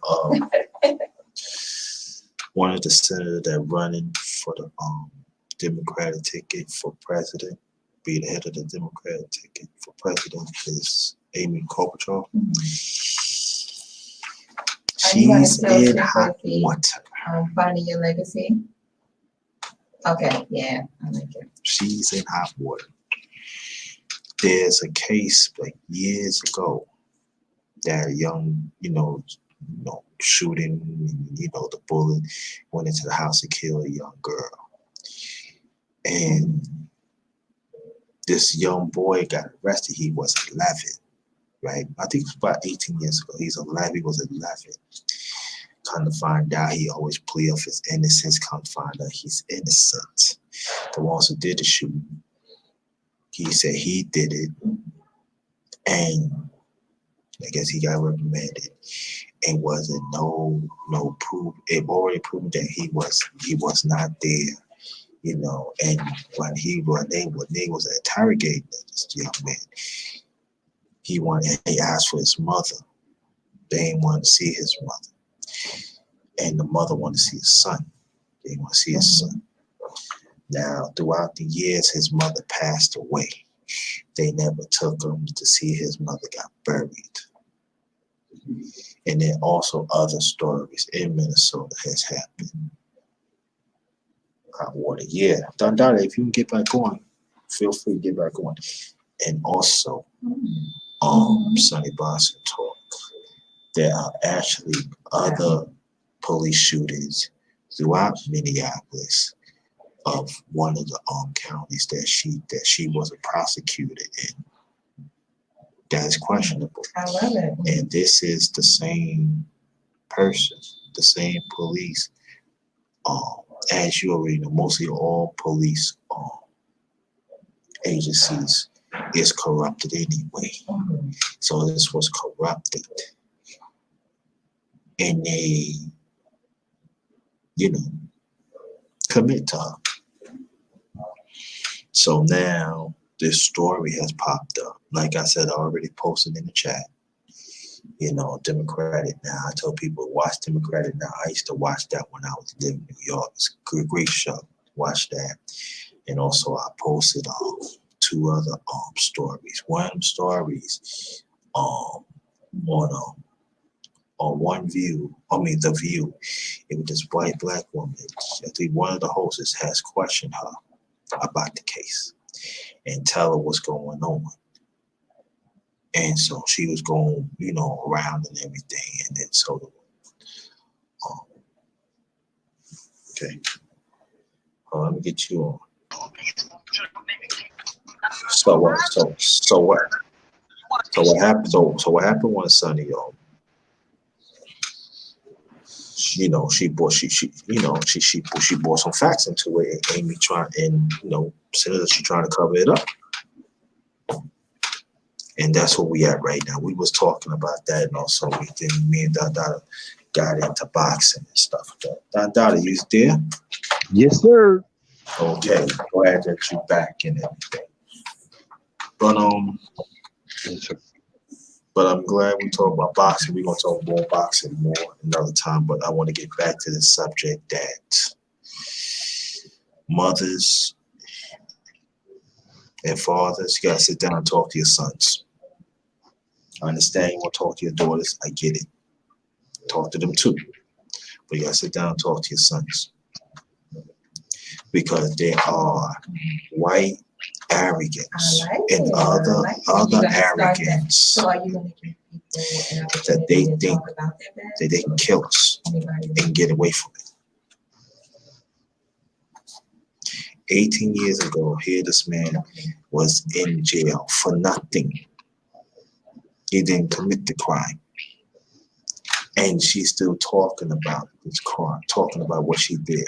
one of the senators that running for the Democratic ticket for president, be the head of the Democratic ticket for president is Amy Klobuchar. Mm-hmm. She's in hot water. Finding your legacy. Okay, yeah, I like it. She's in hot water. There's a case like years ago that a young, shooting, the bullet went into the house and killed a young girl. And this young boy got arrested. He was 11, right? I think it was about 18 years ago. He's 11. He was 11. Come to find out, he always plead of his innocence. Come to find out he's innocent. The ones who did the shooting, he said he did it, and I guess he got reprimanded. It wasn't no proof. It already proved that he was not there, you know. And when they was interrogating this young man, he asked for his mother. They didn't want to see his mother, and the mother wanted to see his son. They didn't want to see his son. Now, throughout the years, his mother passed away. They never took him to see his mother got buried. And then also other stories in Minnesota has happened. Hot water, yeah. Dondada, if you can get back on, feel free to get back on. And also, Sonny Boston talk. There are actually other police shootings throughout Minneapolis of one of the counties that she was a prosecutor in. That is questionable. I love it. And this is the same person, the same police. As you already know, mostly all police agencies is corrupted anyway. So this was corrupted. And they, commit to her. So now this story has popped up. Like I said, I already posted in the chat. Democratic Now. I told people to watch Democratic Now. I used to watch that when I was living in New York. It's a great show. Watch that. And also I posted two other stories. One of them stories on One View. The View. It was this white black woman. I think one of the hosts has questioned her about the case and tell her what's going on. And so she was going, around and everything. And then so, okay. Let me get you on. So what? So what? So what happened? So what happened one Sunday, she brought some facts into it, and Amy said she trying to cover it up. And that's where we at right now. We was talking about that, and also me and Dada got into boxing and stuff like that. Dada, you there? Yes, sir. Okay, glad that you back and everything. But I'm glad we talk about boxing. We're gonna talk more boxing more another time. But I want to get back to the subject that mothers and fathers, you gotta sit down and talk to your sons. I understand you want to talk to your daughters. I get it. Talk to them too. But you gotta sit down and talk to your sons. Because there are white arrogance and other arrogance that they think that they can kill us and get away from it. 18 years ago, here this man was in jail for nothing. He didn't commit the crime. And she's still talking about this crime, talking about what she did.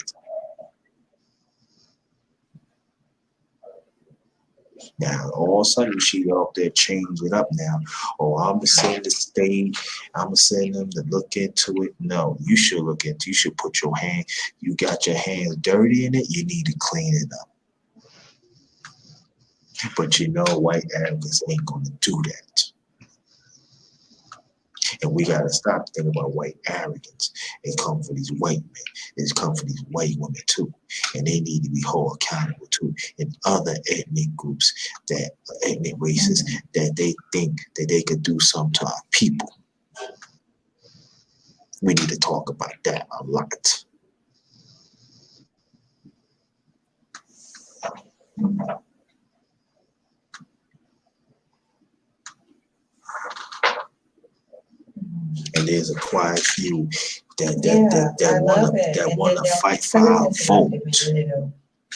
Now, all of a sudden, she up there change it up now. Oh, I'm going to send the state. I'm going to send them to look into it. No, you should you should put your hand, you got your hands dirty in it, you need to clean it up. But white arrogance ain't going to do that. And we got to stop thinking about white arrogance. It comes from these white men. It comes from these white women too. And they need to be held accountable too. And other ethnic groups, ethnic races, that they think that they could do something to our people. We need to talk about that a lot. And there's a quiet few that want to fight for our vote.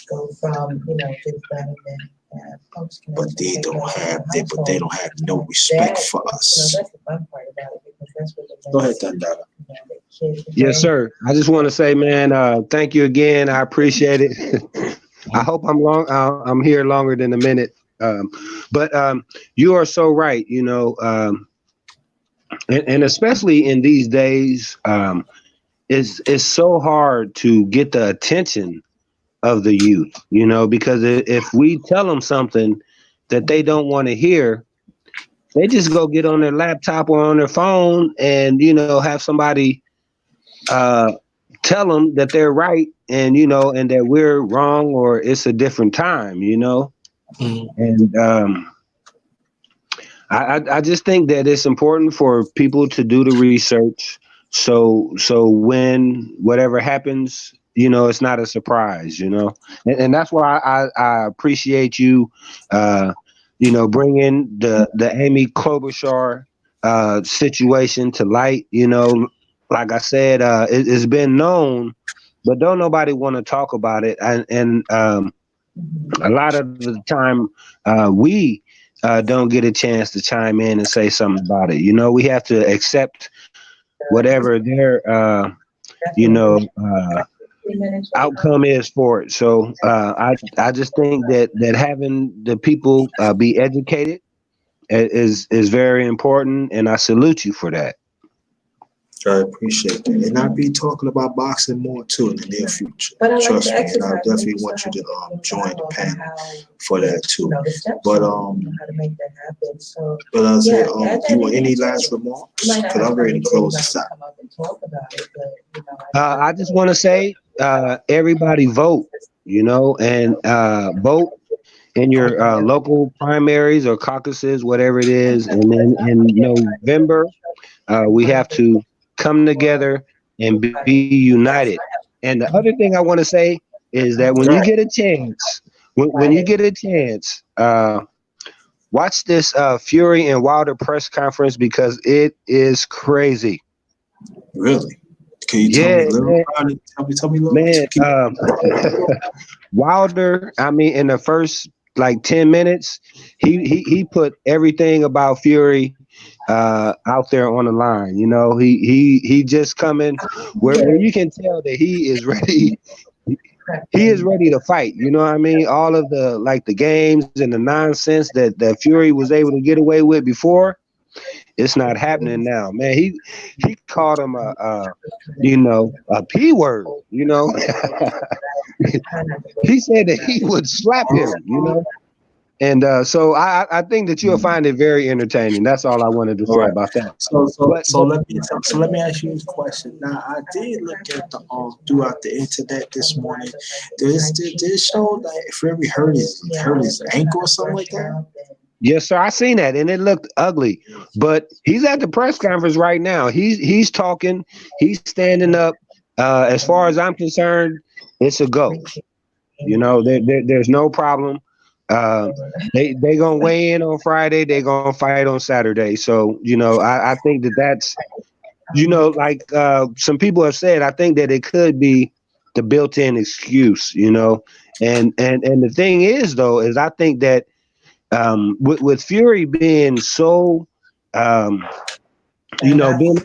Go from, just better than that folks can but actually they take don't care of their have they but they household. don't have no respect for us. That's the fun part about it because that's what the Go ahead, makes, Dandara. you know, the kids, the Yes, sir. I just want to say, man, thank you again. I appreciate it. I hope I'm long. I'm here longer than a minute. But you are so right. You know, and especially in these days, it's so hard to get the attention of the youth. You know, because if we tell them something that they don't want to hear, they just go get on their laptop or on their phone and have somebody uh, tell them that they're right and and that we're wrong or it's a different time. Mhm. And I just think that it's important for people to do the research so when whatever happens, it's not a surprise, and that's why I appreciate you, bringing the Amy Klobuchar situation to light. Like I said, it's been known, but don't nobody want to talk about it, and a lot of the time we don't get a chance to chime in and say something about it. We have to accept whatever their you know uh, outcome is for it. So I just think that having the people be educated is very important, and I salute you for that. I appreciate that. And I'll be talking about boxing more too in the near future. But I like Trust the me, and I exercise. definitely You want you still to have to join the follow panel how, for that too. the steps But how to make that happen. So but I said, yeah, at you that want any age, last you remarks? might not Because have I'm ready to close this somebody out. come up and talk about it, but I I just want to say, everybody vote, and vote in your local primaries or caucuses, whatever it is. And then in November, we have to come together and be united. And the other thing I want to say is that when you Right. get a chance, when you get a chance, watch this Fury and Wilder press conference because it is crazy. Really? Can you tell me Yeah, a little man. about it? Tell me a little. Man, Wilder, I mean, in the first like 10 minutes, he put everything about Fury out there on the line. He just coming where you can tell that he is ready. He is ready to fight. You know what I mean? All of the like the games and the nonsense that Fury was able to get away with before, it's not happening now, man. He called him a p word. He said that he would slap him. And so I think that you'll find it very entertaining. That's all I wanted to All say right. about that. So But let me ask you a question. Now I did look at the throughout the internet this morning. Did it show that Fury hurt his ankle or something like that? yes, sir, I seen that, and it looked ugly. But he's at the press conference right now. He's talking. He's standing up. As far as I'm concerned, it's a go. There's no problem. Uh, they gonna weigh in on Friday. They gonna fight on Saturday. So I think that's like some people have said. I think that it could be the built-in excuse. And the thing is though is I think that with Fury being so being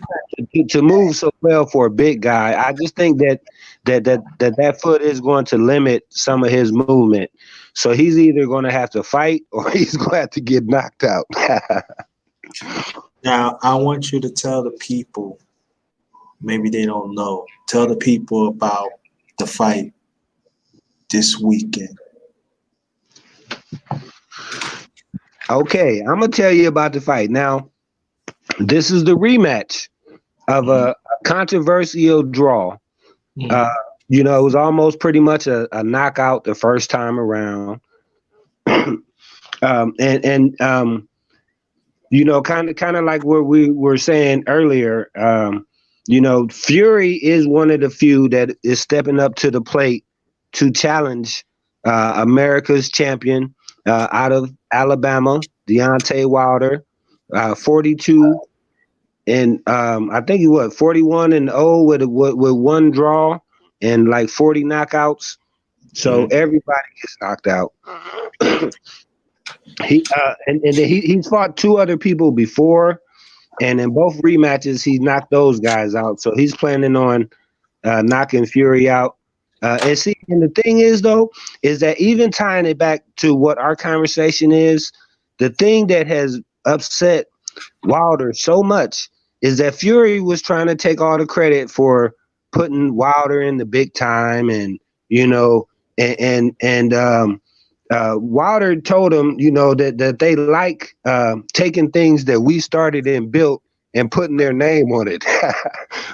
to move so well for a big guy, I just think that foot is going to limit some of his movement. So he's either going to have to fight or he's going to have to get knocked out. Now I want you to tell the people. Maybe they don't know. Tell the people about the fight this weekend. Okay, I'm gonna tell you about the fight. Now, this is the rematch of a controversial draw. Mhm. It was almost pretty much a knockout the first time around. Kind of like what we were saying earlier. Fury is one of the few that is stepping up to the plate to challenge America's champion out of Alabama, Deontay Wilder, 42 and I think he 41-0 with one draw and like 40 knockouts. So everybody gets knocked out. He's fought two other people before, and in both rematches he knocked those guys out. So he's planning on knocking Fury out. And the thing is though, is that even tying it back to what our conversation is, the thing that has upset Wilder so much is that Fury was trying to take all the credit for putting Wilder in the big time, and you know, Wilder told him, you know, that they like taking things that we started and built and putting their name on it.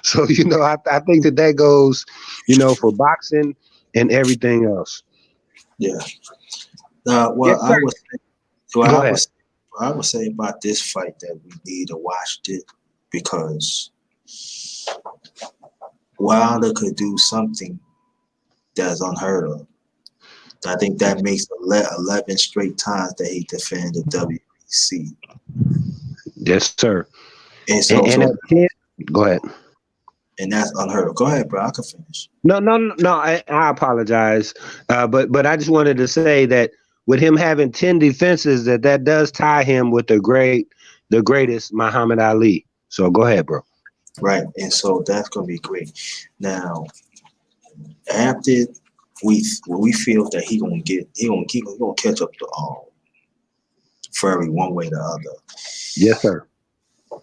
So, you know, I think that goes, you know, for boxing and everything else. Yeah. Yes, I was Go ahead. I would say about this fight that we need to watch it because Wilder could do something that's unheard of. I think that makes 11 straight times that he defended the WBC. Yes, sir. And so, And at 10, go ahead. And that's unheard of. Go ahead, bro. I can finish. No. I apologize, but I just wanted to say that with him having 10 defenses, that does tie him with the greatest Muhammad Ali. So go ahead, bro. Right, and so that's gonna be great. Now, after we feel that he gonna catch up to Furry one way or the other. Yes, sir.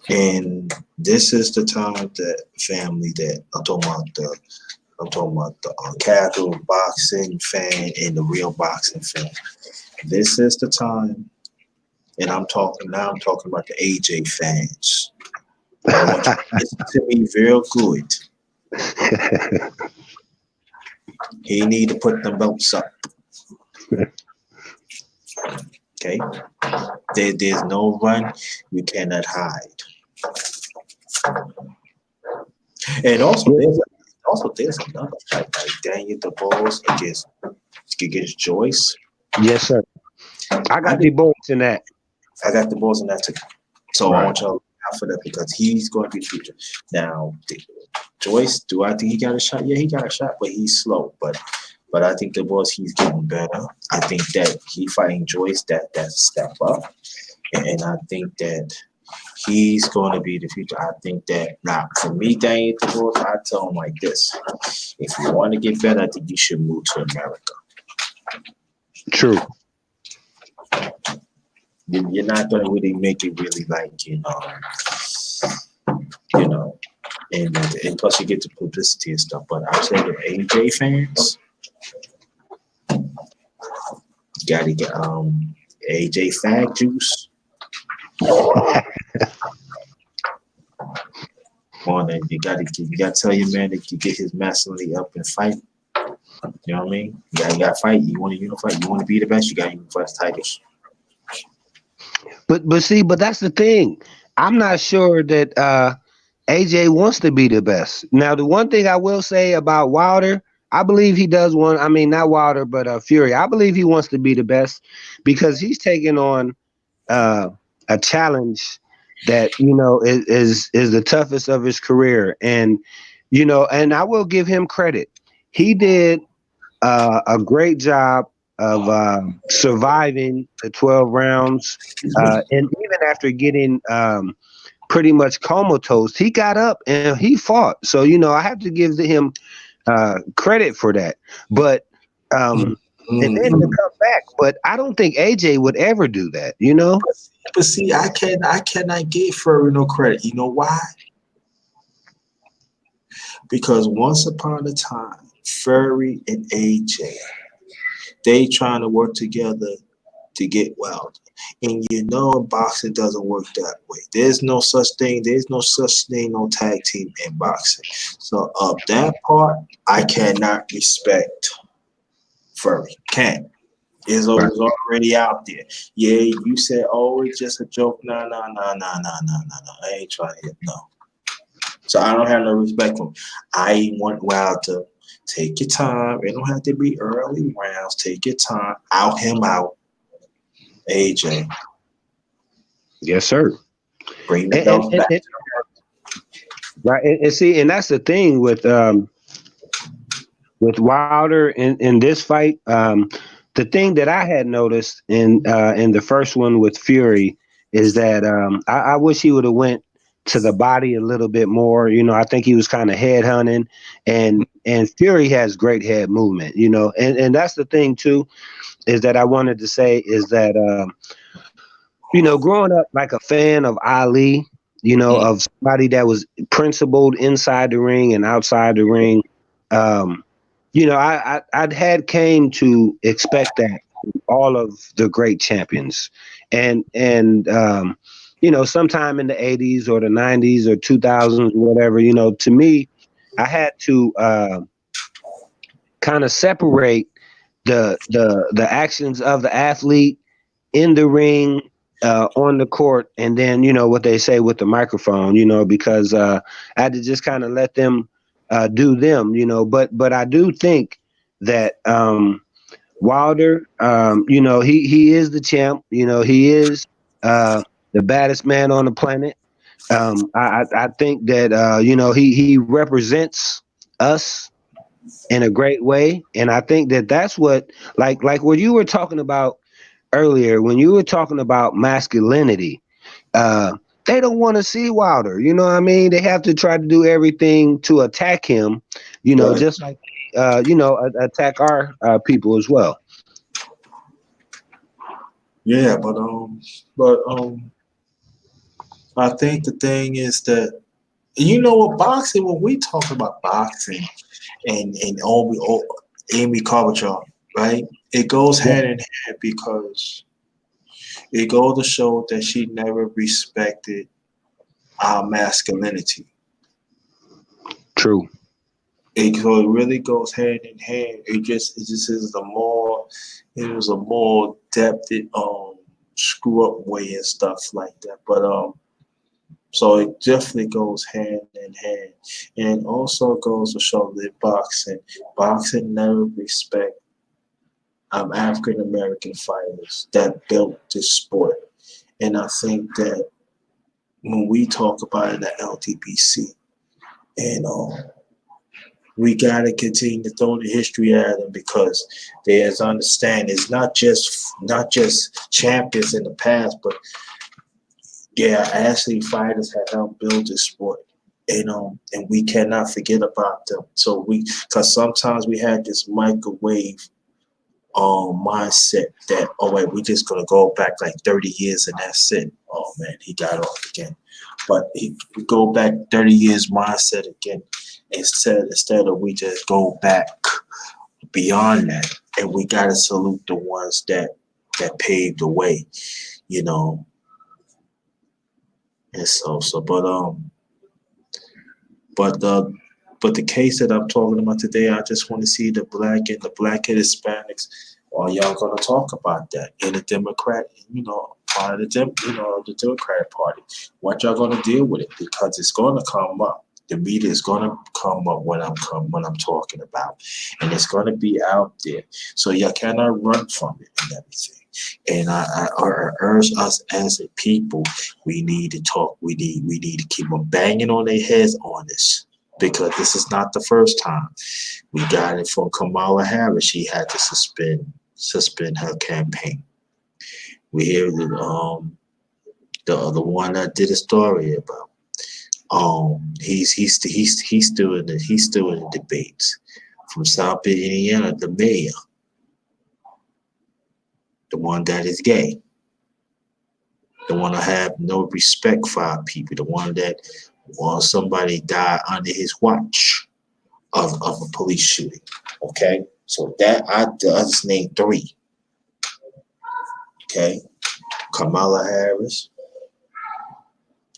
And this is the time that family that I'm talking about the casual boxing fan and the real boxing fan. This is the time, and I'm talking about the AJ fans. I want you to listen to me real good. He need to put the belts up. Okay? There's no run. We cannot hide. And also, there's another fight like Daniel DeBose against Joyce. Yes, sir. I got the bullets in that. I got the balls in that too. So Right. I want y'all to look out for that because he's going to be the future. Now, Joyce, do I think he got a shot? Yeah, he got a shot, but he's slow. But I think the boys, he's getting better. I think that he fighting Joyce, that's a step up. And I think that he's going to be the future. I think that, now, for me, Daniel DeBose, I tell him like this. If you want to get better, I think you should move to America. True. You're not going to really make it really like, and plus you get the publicity and stuff. But I tell you, AJ fans, you got to get AJ Fag Juice. Come on, then you got to tell your man that you get his masculinity up and fight. You know what I mean? You got to fight. You want to unify. You want to be the best. You got to unify the Tigers. But that's the thing. I'm not sure that AJ wants to be the best. Now, the one thing I will say about Wilder, I believe he does want. I mean, not Wilder, but Fury. I believe he wants to be the best because he's taking on a challenge that is the toughest of his career, and and I will give him credit. He did a great job of surviving the 12 rounds, and even after getting pretty much comatose, he got up and he fought. So I have to give him credit for that. But and then to come back, but I don't think AJ would ever do that. But see, I cannot give Furry no credit. You know why? Because once upon a time, Furry and AJ, they trying to work together to get Wilder. And boxing doesn't work that way. There's no such thing, no tag team in boxing. So of that part, I cannot respect Furry. Can't. It's already out there. Yeah, you said, oh, it's just a joke. No. I ain't trying to hit no. So I don't have no respect for him. I want Wilder. Take your time. It don't have to be early rounds. Take your time. Out him out. AJ. Yes, sir. Bring the belt back. Right. And see, and that's the thing with with Wilder in this fight. The thing that I had noticed in the first one with Fury is that I wish he would have went to the body a little bit more. You know, I think he was kind of head hunting, and Fury has great head movement. You know, and that's the thing too, is that I wanted to say is that you know, growing up like a fan of Ali, you know, of somebody that was principled inside the ring and outside the ring. Um, you know, I'd had came to expect that from all of the great champions, and you know, sometime in the '80s or the '90s or 2000s, whatever. You know, to me, I had to kind of separate the actions of the athlete in the ring, on the court, and then you know what they say with the microphone, you know, because I had to just kind of let them do them, you know. But I do think that Wilder, you know, he is the champ. You know, he is the baddest man on the planet. I think that you know he represents us in a great way, and I think that that's what like what you were talking about earlier when you were talking about masculinity. Uh, they don't want to see Wilder. You know what I mean? They have to try to do everything to attack him. You know, Right. just like you know, attack our people as well. Yeah, but I think the thing is that you know what boxing. When we talk about boxing and all Amy Klobuchar, right? It goes Yeah, hand in hand because it goes to show that she never respected our masculinity. true. So it really goes hand in hand. It just is the more it was a more depth screw up way and stuff like that. But so it definitely goes hand in hand. And it also goes to show that boxing never respect African American fighters that built this sport. And I think that when we talk about it at LTBC, and we got to continue to throw the history at them because there's understand it's not just champions in the past, but yeah, actually fighters have helped build this sport. And we cannot forget about them. So because sometimes we had this microwave mindset that, oh wait, we're just gonna go back like 30 years and that's it. Oh man, he got off again. But we go back 30 years mindset again instead of we just go back beyond that, and we gotta salute the ones that paved the way, you know. And but the but the case that I'm talking about today, I just want to see the black and Hispanics. Are y'all gonna talk about that in the Democrat, part of the Democratic Party? What y'all gonna deal with it? Because it's gonna come up. The media is gonna come up when I'm talking about, and it's gonna be out there. So y'all cannot run from it and everything. And I urge us as a people, we need to talk. We need to keep them banging on their heads on this, because this is not the first time. We got it from Kamala Harris. She had to suspend her campaign. We hear the other one that did a story about. He's still in the debates from South Bend, Indiana. The mayor, the one that is gay, the one that have no respect for our people, the one that wants somebody die under his watch of a police shooting. Okay, so that I just named three. Okay, Kamala Harris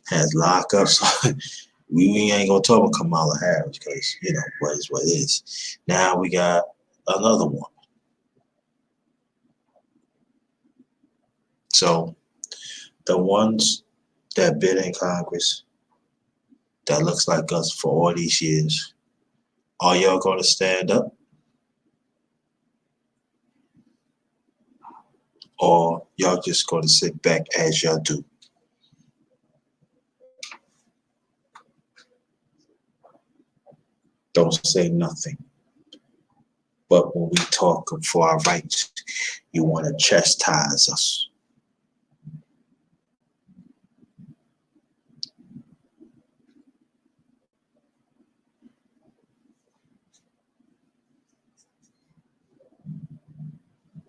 has lockups. we ain't gonna talk about Kamala Harris because what is what is. Now we got another one. So the ones that been in Congress that looks like us for all these years, are y'all gonna stand up, or y'all just gonna sit back as y'all do? Don't say nothing. But when we talk for our rights, you want to chastise us.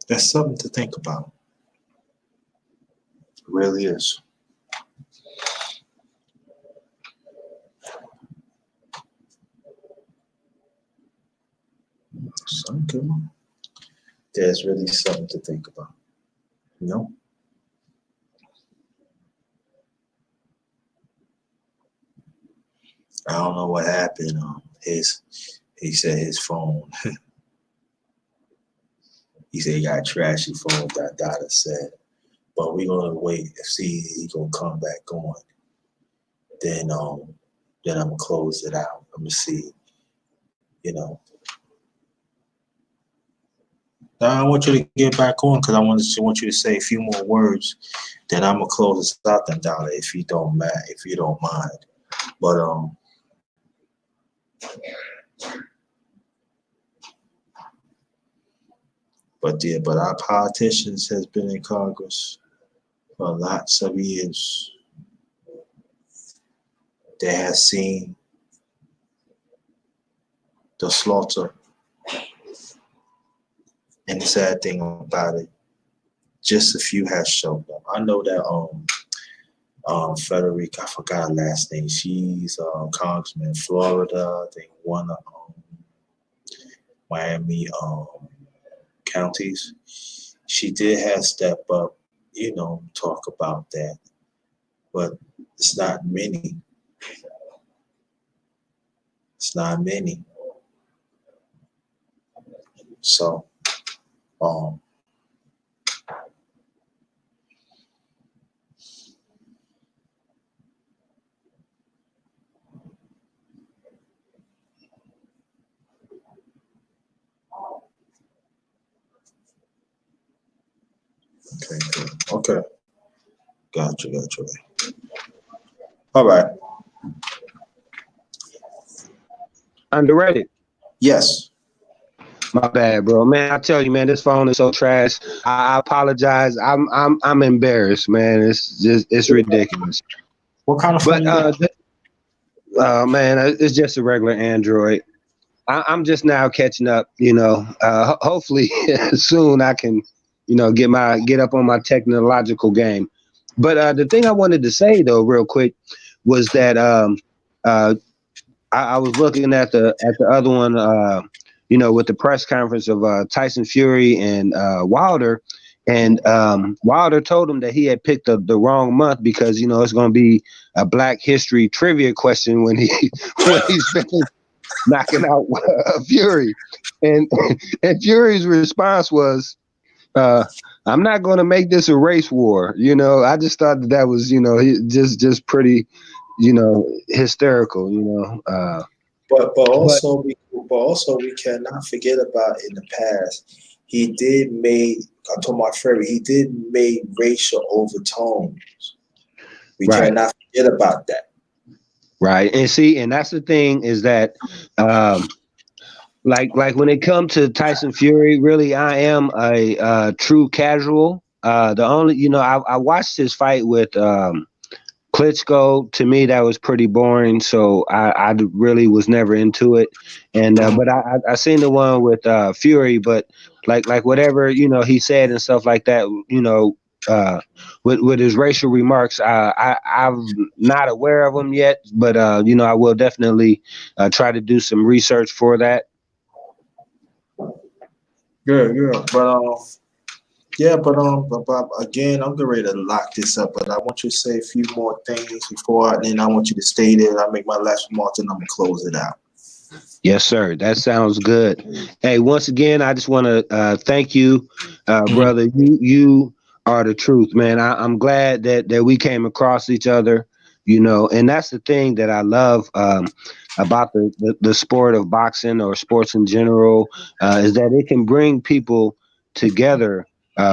That's something to think about. It really is. Something. There's really something to think about. You know? I don't know what happened. He said his phone. He said he got a trashy phone. That Dada said, but we're gonna wait and see he gonna come back on. Then I'm gonna close it out. I'm gonna see. You know. Now I want you to get back on because I want you to say a few more words. Then I'm gonna close this out, then Dada, if you don't mind. But our politicians has been in Congress for lots of years. They have seen the slaughter. And the sad thing about it, just a few have showed up. I know that Frederica, I forgot her last name. She's congressman in Florida. I think one of Miami counties. She did have step up, talk about that, but it's not many. It's not many. So, okay, good. Okay. Gotcha. All right. Underrated. Yes. My bad, bro. Man, I tell you, man, this phone is so trash. I apologize. I'm embarrassed, man. It's ridiculous. What kind of phone But you got? man, it's just a regular Android. I'm just now catching up. Hopefully soon I can, get up on my technological game. But the thing I wanted to say though, real quick, was that I was looking at the other one, with the press conference of Tyson Fury and Wilder, and Wilder told him that he had picked the wrong month because it's going to be a Black History trivia question when he's finished knocking out Fury, and Fury's response was, "I'm not going to make this a race war." I just thought that was just pretty hysterical. But also we cannot forget about in the past he did make. I'm talking about Fury. He did make racial overtones. We Right. cannot forget about that. Right. And that's the thing is that, like when it comes to Tyson Fury, really, I am a true casual. The only, I watched his fight with Klitschko. To me, that was pretty boring. So I really was never into it. And but I seen the one with Fury, but like whatever he said and stuff like that. With his racial remarks, I'm not aware of them yet, but I will definitely try to do some research for that. But again, I'm getting ready to lock this up. But I want you to say a few more things and then I want you to stay there. I make my last remarks, and I'm gonna close it out. Yes, sir. That sounds good. Hey, once again, I just want to thank you, brother. You are the truth, man. I'm glad that we came across each other, and that's the thing that I love about the sport of boxing or sports in general, is that it can bring people together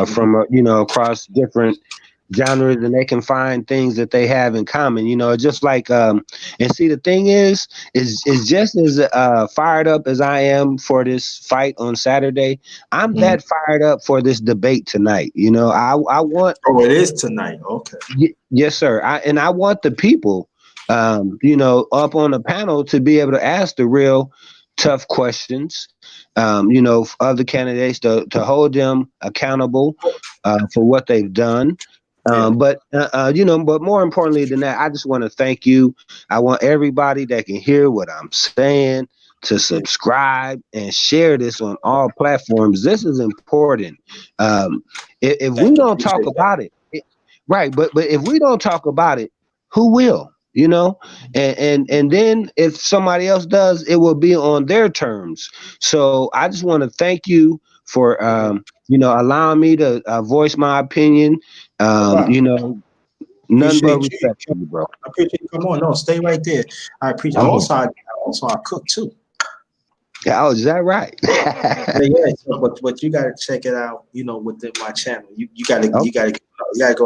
from across different genres, and they can find things that they have in common. You know, just like and see, the thing is just as fired up as I am for this fight on Saturday. I'm Mhm. that fired up for this debate tonight. You know, I want Oh, it is tonight. Okay. yes, sir. I want the people, you know, up on the panel to be able to ask the real tough questions. You know, other candidates to hold them accountable for what they've done. Yeah. You know, but more importantly than that, I just want to thank you. I want everybody that can hear what I'm saying to Yeah. subscribe and share this on all platforms. This is important. If we Thank you. don't talk Appreciate that. about it, right? But if we don't talk about it, who will? You know, and then if somebody else does, it will be on their terms. So I just want to thank you for you know, allowing me to voice my opinion. No problem. You know, none but Appreciate you. respect for you, bro. I appreciate you. Come on, no, stay right there. I appreciate. I'm here. Also I cook too. Oh, is that right? Yeah. So, but you gotta check it out. You know, within my channel, Okay. you gotta go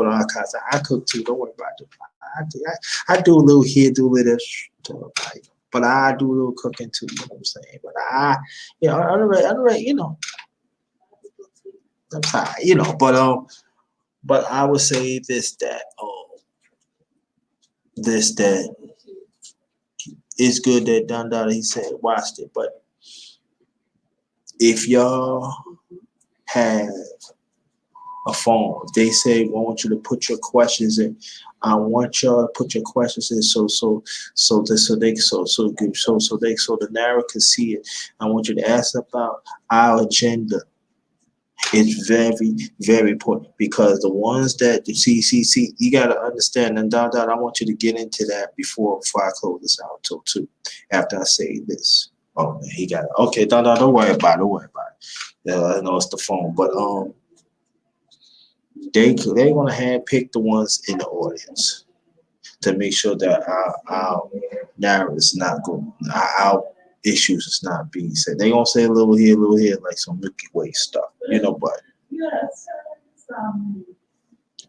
to archives. I cook too. Don't worry about it. I do a little here, do a little like, but I do a little cooking too. You know what I'm saying? But you know, you know, I'm sorry, you know, but I would say this that it's good that Don Dada he said watched it, but if y'all have a phone, if they say I want you to put your questions in, I want y'all to put your questions in so the narrative can see it. I want you to ask about our agenda. It's very, very important because the ones that see, you gotta understand. And Don, I want you to get into that before I close this out too. After I say this, oh man, he got it. Okay, Don, don't worry about it. Don't worry about it. Yeah, I know it's the phone, but they're gonna handpick the ones in the audience to make sure that our narrative is not going, our issues is not being said. They gonna say a little here, like some Milky Way stuff, you know.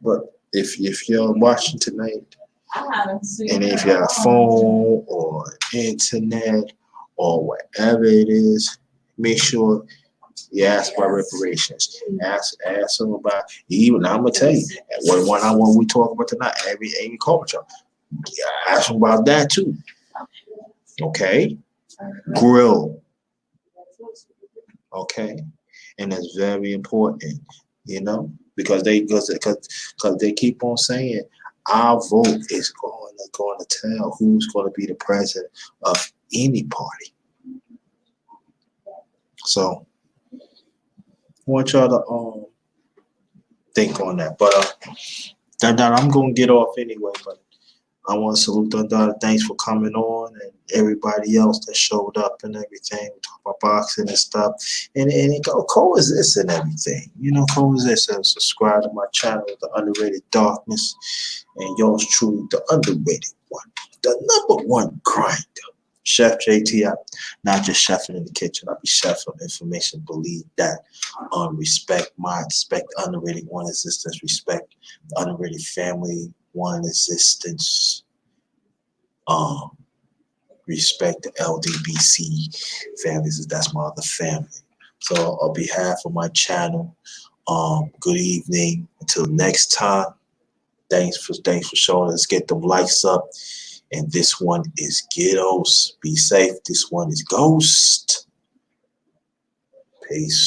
But if you're watching tonight, and if you have a phone or internet or whatever it is, make sure you ask about reparations. Ask them about even. I'm gonna tell you what we talk about tonight. Amy Klobuchar. Ask them about that too. Okay, grill. Okay, and that's very important. You know, because they keep on saying our vote is going to tell who's going to be the president of any party. So I want y'all to think on that. But Don, I'm gonna get off anyway. But I want to salute Don. Thanks for coming on, and everybody else that showed up and everything. We talk about boxing and stuff, and it go coexist and everything. You know, coexist and subscribe to my channel, The Underrated Darkness, and yours truly, the underrated one, the number one grinder. Chef JT, not just chefing in the kitchen. I be chefing on information. Believe that. Respect respect the underrated one existence. Respect the underrated family one existence. Respect the LDBC families. That's my other family. So on behalf of my channel, good evening. Until next time. Thanks for showing us. Get them likes up. And this one is Ghettos. Be safe. This one is Ghost. Peace.